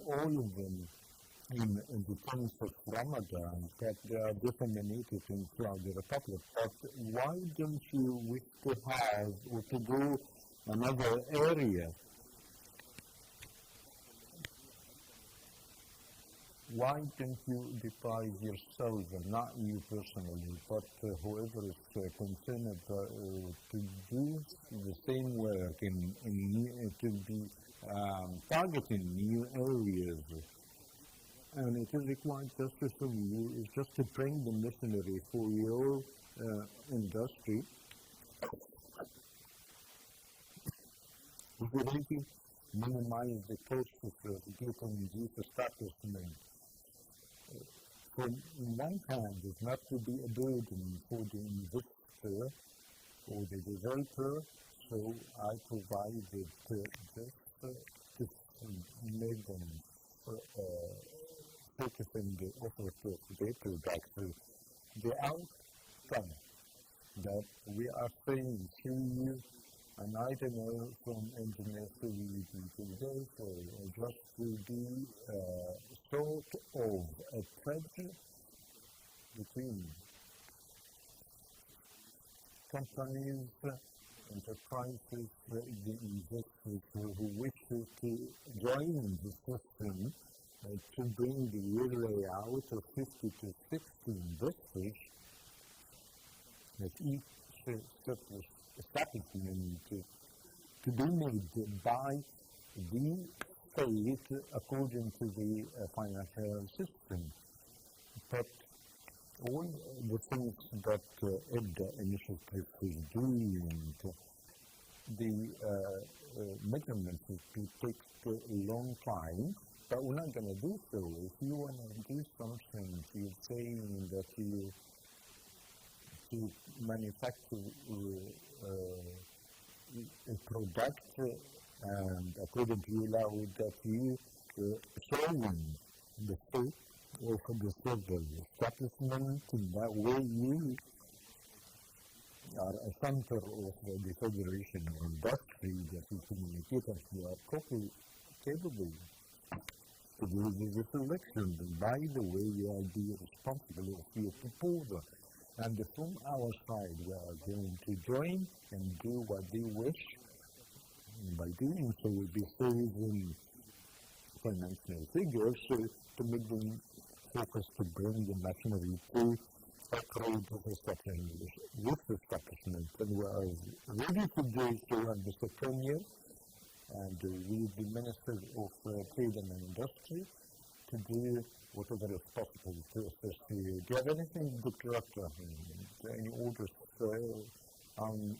all of them in the terms of Ramadan, but they are disseminated throughout the Republic. But why don't you wish to have or to go another area? Why don't you deprive yourself, not you personally, but whoever is concerned to do the same work to be targeting new areas? And it is required just from you, is just to bring the machinery for your industry. We already minimize the cost of getting these establishments. From one hand, it's not to be a burden for the investor or the developer, so I provided this to make them focus on the offer of their product. The outcome that we are saying to you, and I don't know from engineers to this, or just to be sort of a thread between companies, enterprises, the investors who wish to join the system to bring the year layout of 50 to 60 investors that each establishment to be made by the state according to the financial system. But all the things that EDA initiative is doing, the measurements will take a long time, but we're not going to do so. If you want to do something, you're saying that you to manufacture a product, and according to your law, that you showing the state of the civil establishment, in that way you are a center of the federation of industry that you communicate as you are properly capable to do the selection. And by the way, you will be responsible for your proposal. And from our side, we are going to join and do what they wish. And by doing so, we'll be saving financial figures to make them focus to bring the machinery to operate this establishment. And we are ready to do so at the second year, and with the Minister of Trade and Industry to do whatever is possible to assist you. Do you have anything, Dr. Akhtar? Any orders? I'm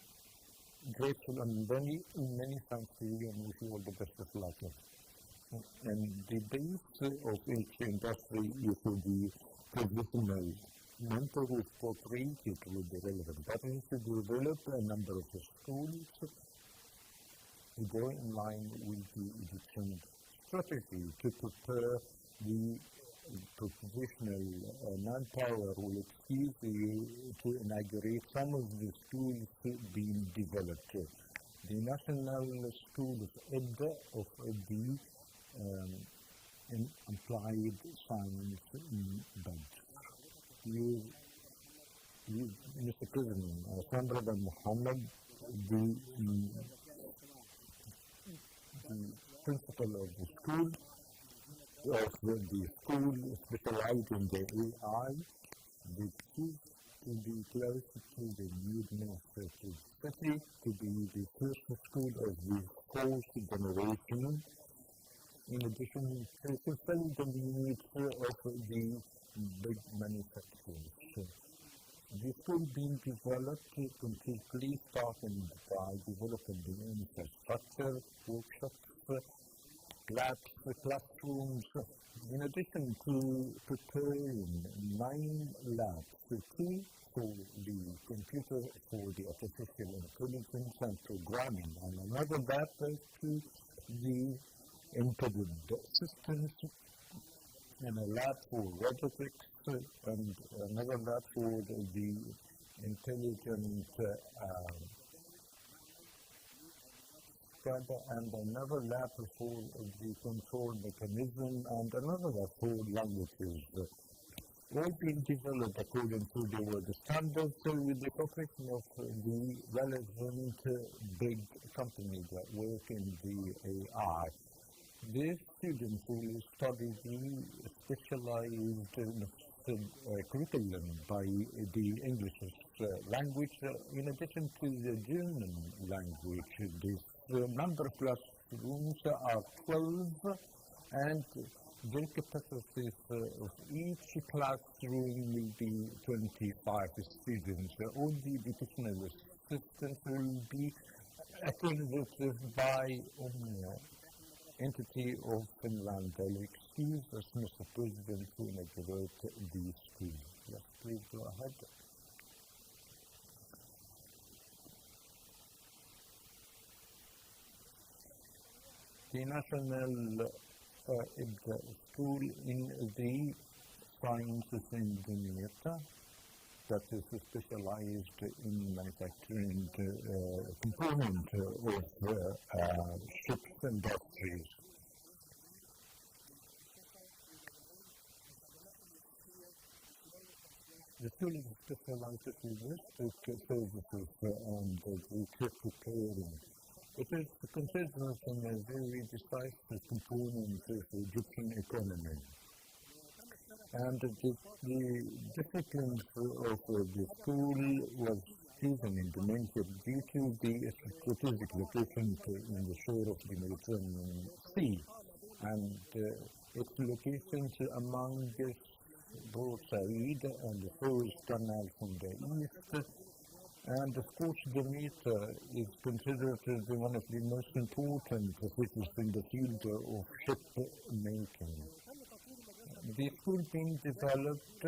grateful and many thanks to you, and wish you all the best of luck. And the base of each industry is the traditional mentor who is cooperated with the relevant parties to develop a number of schools to go in line with the Egyptian strategy to prepare the professional manpower will excuse you to inaugurate some of the schools being developed. The National School of the Applied Science in Badr. Mr. President, Honorable Muhammad, the principal of the school, specialized in the AI, the chief to be close to the new administrative city, to be the first school of the fourth generation, in addition to fulfill the needs of the big manufacturers. The school being developed completely starting by developing the infrastructure, workshops, labs, classrooms, in addition to preparing 9 labs, 2 for the computer, for the artificial intelligence and programming, and another lab to the embedded systems, and a lab for robotics, and another lab for the intelligent and another lab for the control mechanism, and another lab for languages. All being developed according to the standards with the cooperation of the relevant big companies that work in the AI. These students will study the specialized curriculum by the English language in addition to the German language. The number of classrooms are 12, and the capacity of each classroom will be 25 students. All the educational assistants will be accredited by entity of Finland. I'll excuse us, Mr. President, to inaugurate the school. Yes, please go ahead. The National School in the Sciences Engineer that is specialized in manufacturing components of ships industries. The school is specialized in logistic services and the ship repairing. It is considered a very decisive component of the Egyptian economy. And the discipline of the school was chosen in the main due to the strategic location in the shore of the Mediterranean Sea, and its locations among both Said and the Suez Canal from the east. And of course, the meter is considered as one of the most important offices in the field of ship making. The school being developed,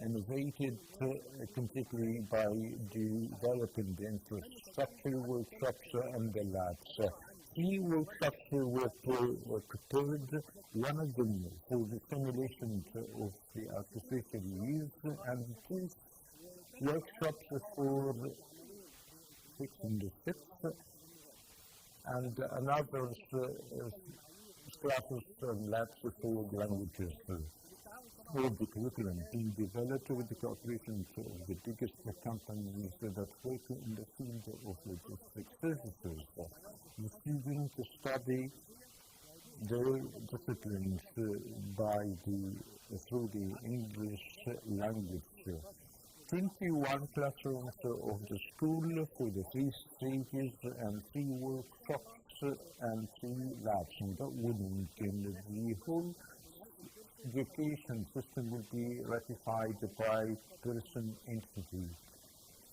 innovated completely by developing the infrastructure, workshops, and the labs. 3 workshops were prepared, one of them for the simulation of the artificial use, and 2 workshops for fixing the ships, and another classes and labs for languages. All the curriculum being developed with the cooperation of the biggest companies that work in the field of logistics services. The students study their disciplines through the English language. 21 classrooms of the school for the 3 stages and 3 workshops and 3 labs. And that will the whole education system will be ratified by person entities.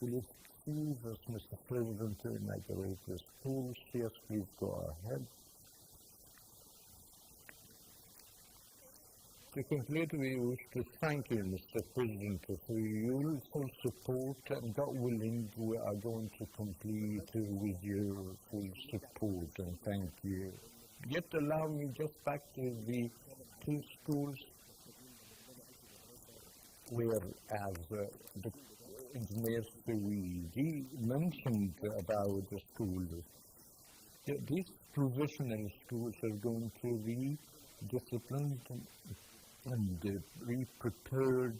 Will excuse us, Mr. President, to inaugurate the school? Yes, please go ahead. To conclude, we wish to thank you, Mr. President, for your full support, and God willing, we are going to complete with your full support, and thank you. Yet allow me just back to the 2 schools where, as the engineer we mentioned about the schools, these provisional schools are going to be disciplined and be prepared,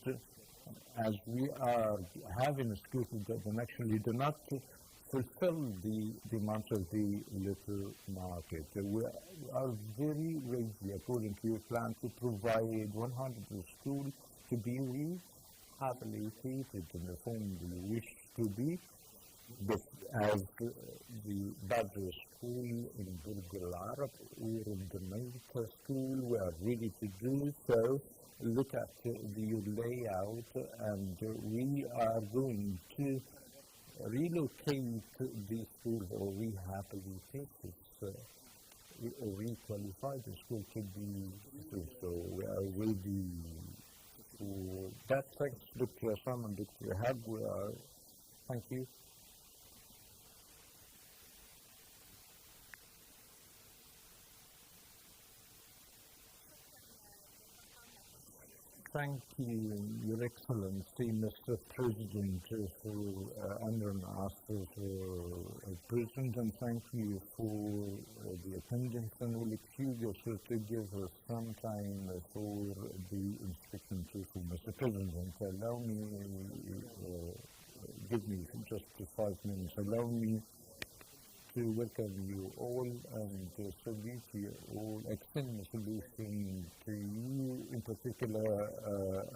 as we are having schools that actually do not fulfill the demands of the local market. We are very ready, according to your plan, to provide 100 schools to be rehabilitated in the form we wish to be, as the Badr School in Burj Al Arab or in the Malta School, we are ready to do so. Look at the layout, and we are going to relocate these schools or rehabilitate this or requalify the school to be so we are ready for that. Thanks, Dr. Assam and Dr. Hab. Thank you. Thank you, Your Excellency, Mr. President, for honoring us as President, and thank you for the attendance, and we'll excuse yourself to give us some time for the inspection too, Mr. President. Allow me, give me just 5 minutes. Allow me to welcome you all and salute you all, extend my salutation to you, in particular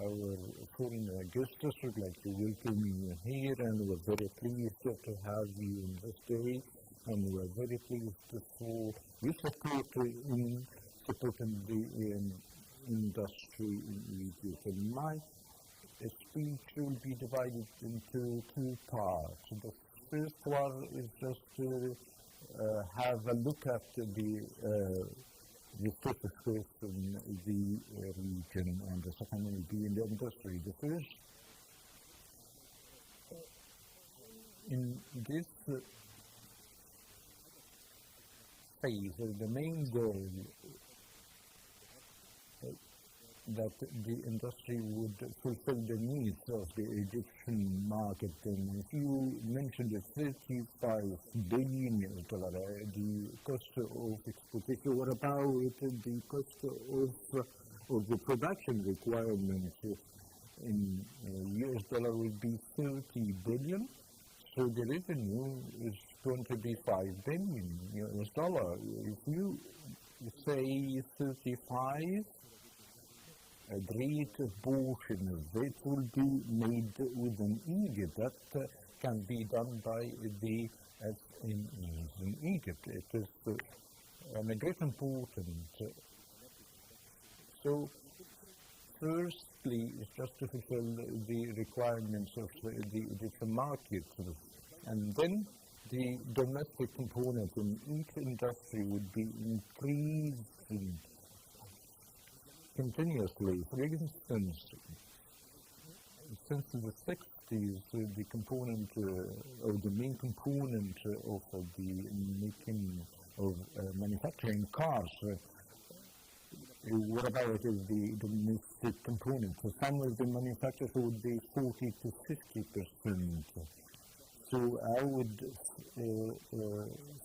our foreign guests. We'd like to welcome you here, and we're very pleased to have you in this day, and we're very pleased for your support in supporting the industry in Egypt. And my speech will be divided into 2 parts. The first one is just to have a look at the status quo in the region, and the second will be in the industry. The first, in this phase, the main goal that the industry would fulfill the needs of the Egyptian market. And if you mentioned the $35 billion, the cost of exportation, what about the cost of the production requirement in US dollar would be $30 billion? So the revenue is going to be $5 billion US dollar. If you say 35, a great portion of it will be made within Egypt. That can be done by the SMEs in Egypt. It is a great important. So, firstly, it's just to fulfill the requirements of the Egyptian market, and then the domestic component in each industry would be increasing continuously. For instance, since the 60s, the component or the main component of the making of manufacturing cars, what about the domestic component? So some of the manufacturers would be 40 to 50%. So I would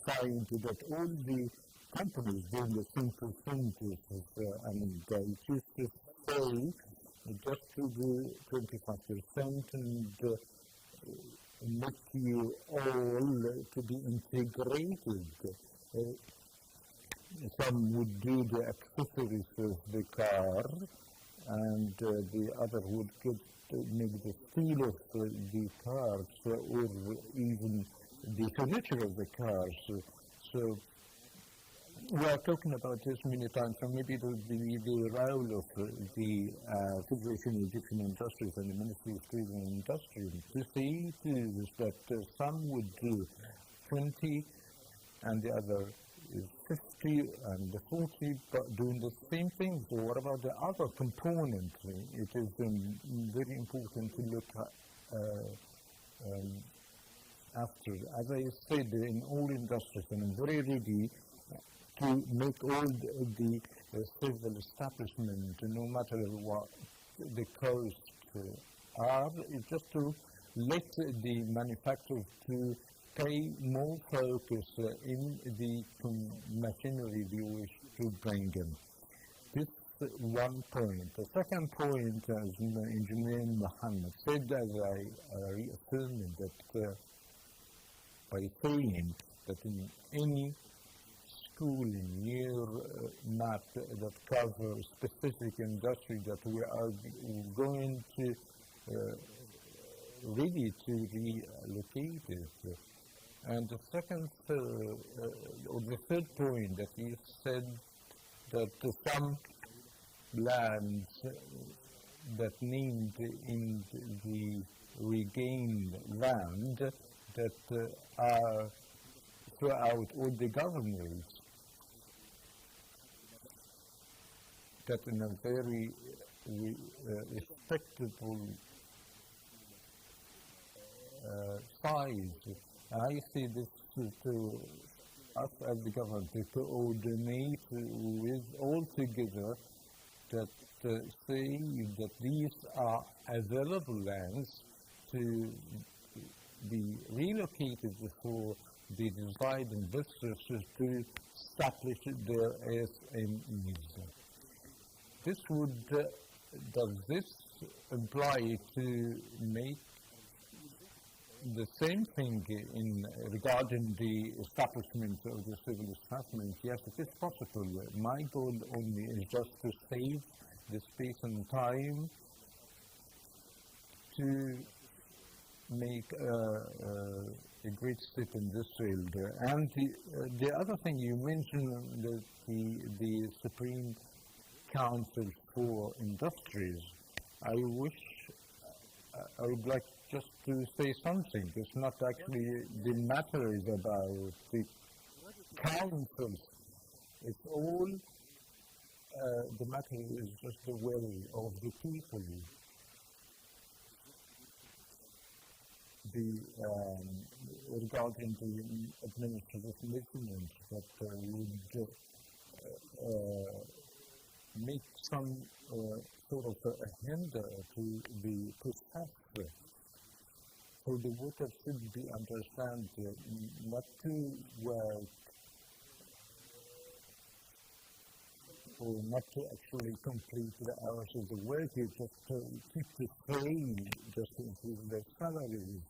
find that all the companies doing the same percentages, and I choose to say just to do 25% and make you all to be integrated. Some would do the accessories of the car, and the other would make the steel of the cars, or even the furniture of the cars. So we are talking about this many times, so maybe the role of the Federation of Egyptian Industries and the Ministry of Trade and Industry to say is that some would do 20 and the other is 50 and the 40, but doing the same thing. So what about the other component? It is very important to look at after. As I said, in all industries, and I'm very ready to make all the civil establishment, no matter what the costs are, it's just to let the manufacturers to pay more focus in the machinery they wish to bring in. This one point. The second point, as Engineer Mohammed said, as I reaffirmed that by saying that in any school in your map that covers specific industry that we are going to ready to relocate it. And the second, or the third point that you said that some lands that named in the regained land that are throughout all the governors, that in a very respectable size. I see this to us as the government to coordinate with all together that say that these are available lands to be relocated for the desired investors to establish their SMEs. This would, does this imply to make the same thing in regarding the establishment of the civil establishment? Yes, it is possible. My goal only is just to save the space and time to make a great step in this field. And the other thing you mentioned, that the Supreme Council for Industries, I would like just to say something. It's not actually the matter is about the councils. It's all, the matter is just the will of the people. Regarding the administrative measurement that would make some sort of a hinder to the process. So the workers should be understand not to work or not to actually complete the hours of the work, you just keep the pay just to improve their salaries.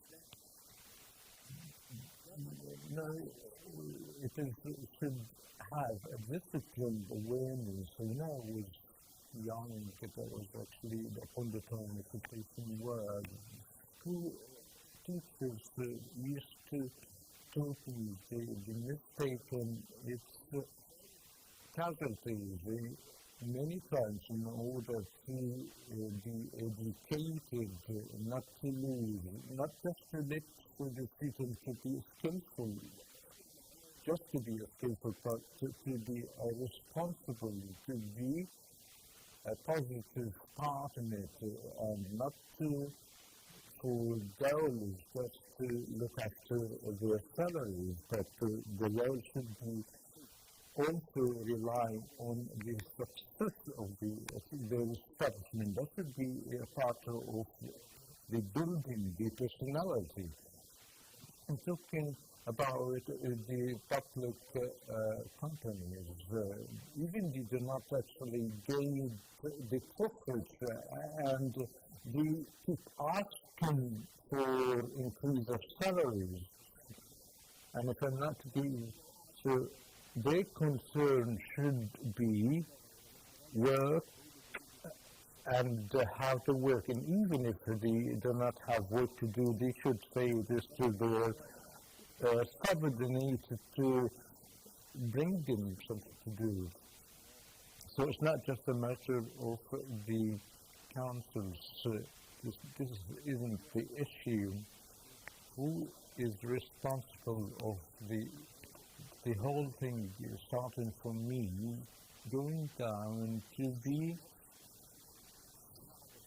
No, it should have a disciplined awareness. So when I was young, that was actually upon the time of occupation word, who teachers used to totally the mistaken its casualties many times in order to be educated, not to lose, not just to let the students to be skillful, just to be skillful, but to be responsible, to be a positive part in it, and not to for girls just to look after their salaries, but the role should be also rely on the success of the establishment. That should be a part of the building, the personality. I'm talking about the public companies. Even they do not actually gain the profits, and they keep asking for increase of salaries. And if I'm not being so, their concern should be work and how to work. And even if they do not have work to do, they should say this to their subordinates to bring them something to do. So it's not just a matter of the councils. This isn't the issue. Who is responsible of the whole thing, starting from me, going down to be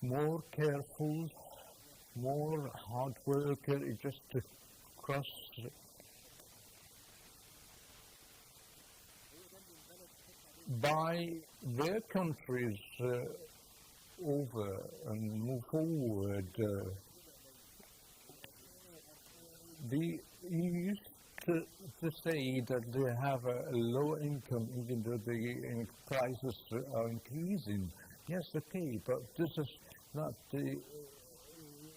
more careful, more hard worker, just to cross by their countries over and move forward. You used to say that they have a low income even though the prices are increasing. Yes, okay, but this is not the,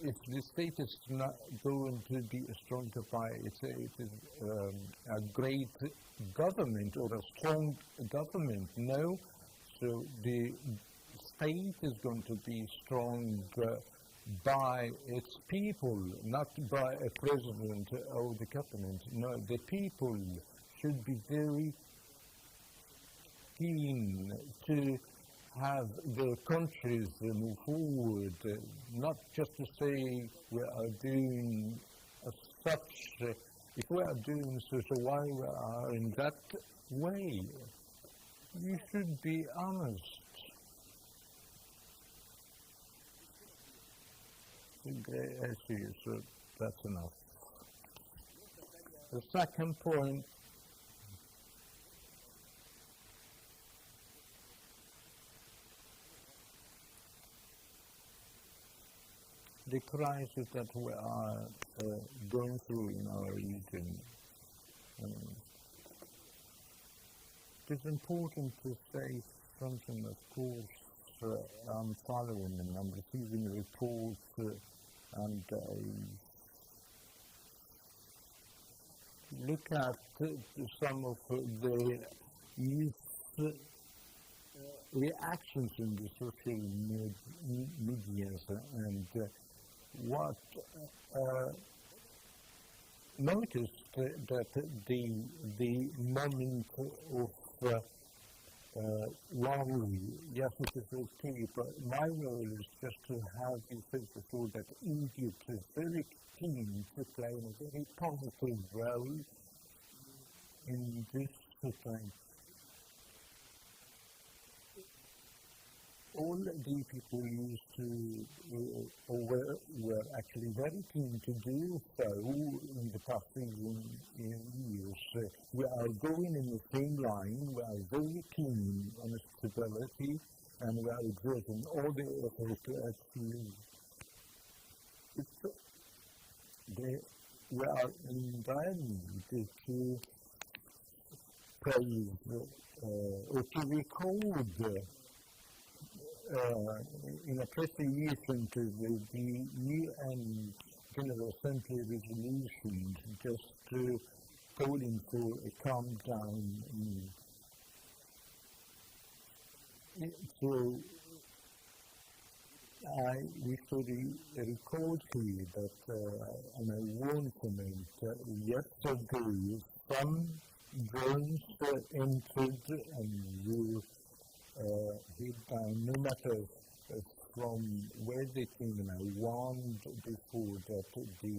if the state is not going to be a stronger by, it is a great government or a strong government, no. So the state is going to be strong by its people, not by a president or the government. No, the people should be very keen to have their countries move forward, not just to say we are doing such, if we are doing such, why we are in that way. You should be honest. I see, so that's enough. The second point, the crisis that we are going through in our region. It is important to say something, of course. I'm following and I'm receiving reports and look at some of the youth reactions in the social media and what noticed that the moment of worry, yes, it is okay, but my role is just to have you think before that Egypt is very keen to play a very positive role in this time. All the people used to, were actually very keen to do so in the past years. We are going in the same line, we are very keen on stability, and we are exerting all the effort to actually, we are invited to praise or to record in appreciation to the UN General Assembly resolution, just calling for a calm down. So we should record here that, and I want to make yesterday some drones entered and hit down, no matter from where they came, and I warned before that the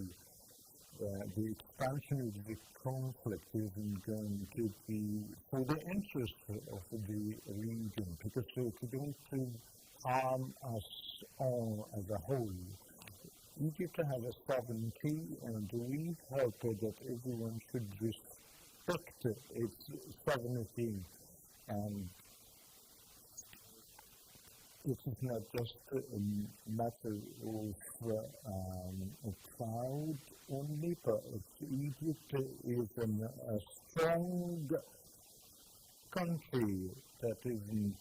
expansion of the conflict isn't going to be for the interest of the region, because it don't harm us all as a whole. Egypt has a sovereignty, and we hope that everyone should respect its sovereignty, and it is not just a matter of crowd only, but Egypt is a strong country that isn't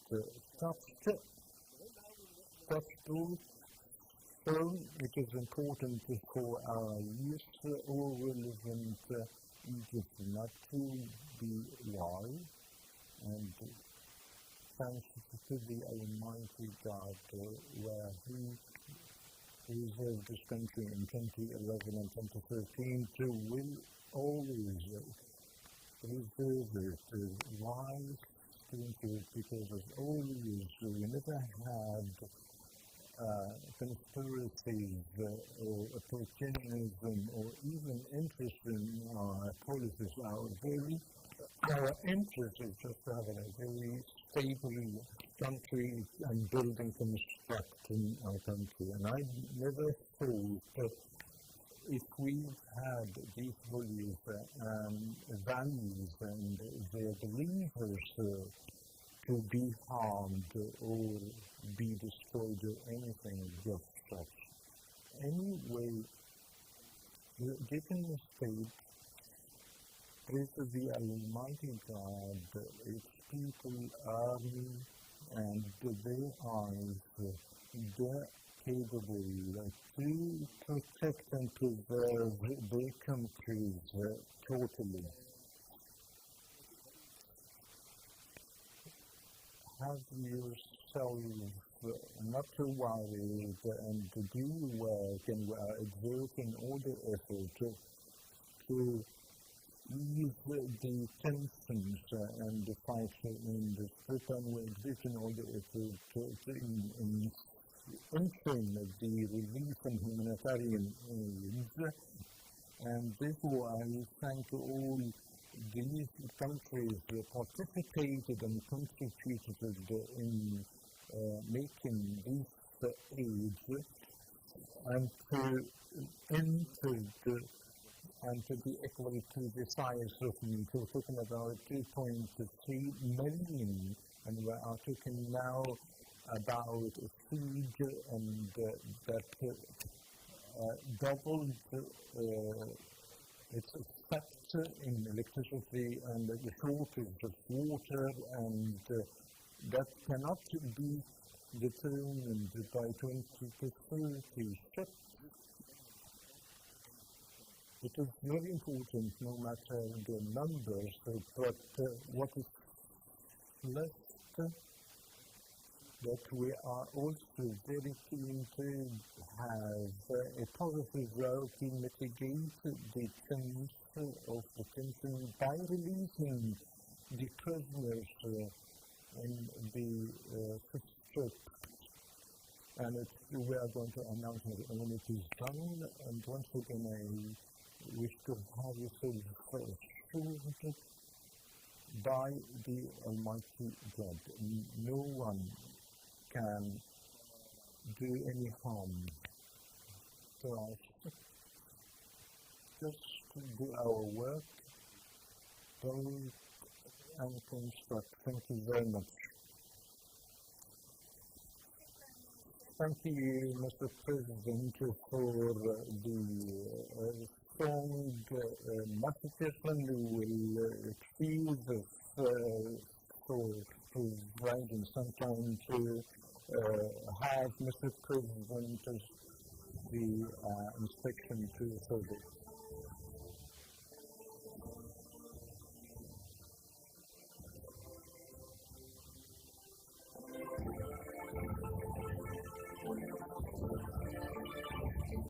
touched. So it is important for our youth or relevant Egypt not to be wise, and thanks to the Almighty God, where He reserved this country in 2011 and 2013 to will always reserve it as wise countries, because as always we never had conspiracies or opportunism or even interest in our policies. Our interest is just having a very stable country and building constructing our country. And I never thought that if we had these values and their believers to be harmed or be destroyed or anything of such. Anyway, given the state, praise to the Almighty God, its people, army, and their eyes, they're capable to protect and preserve their countries totally. Have yourself not to worry and to do work, and we are exerting all the effort to ease the tensions and the fight in the street, and we're exerting all the effort in entering the relief and humanitarian aids. And therefore, I thank all these countries participated and contributed in making these aids, and to enter and to be equal to the size of need. We're talking about 2.3 million, and we are talking now about a siege and that doubled its effect in electricity and the shortage of water, and that cannot be determined by 2030. It is very important, no matter the numbers, but what is left, that we are also very keen to have a positive role to mitigate the change of the tension by releasing the prisoners in the strip. And we are going to announce when it is done, and once again I wish to have yourself assured by the Almighty God. No one can do any harm to us. Just do our work, build and construct. Thank you very much. Thank you, Mr. President, for the strong messages, and we will excuse us for providing some time to have Mr. President the inspection to the service.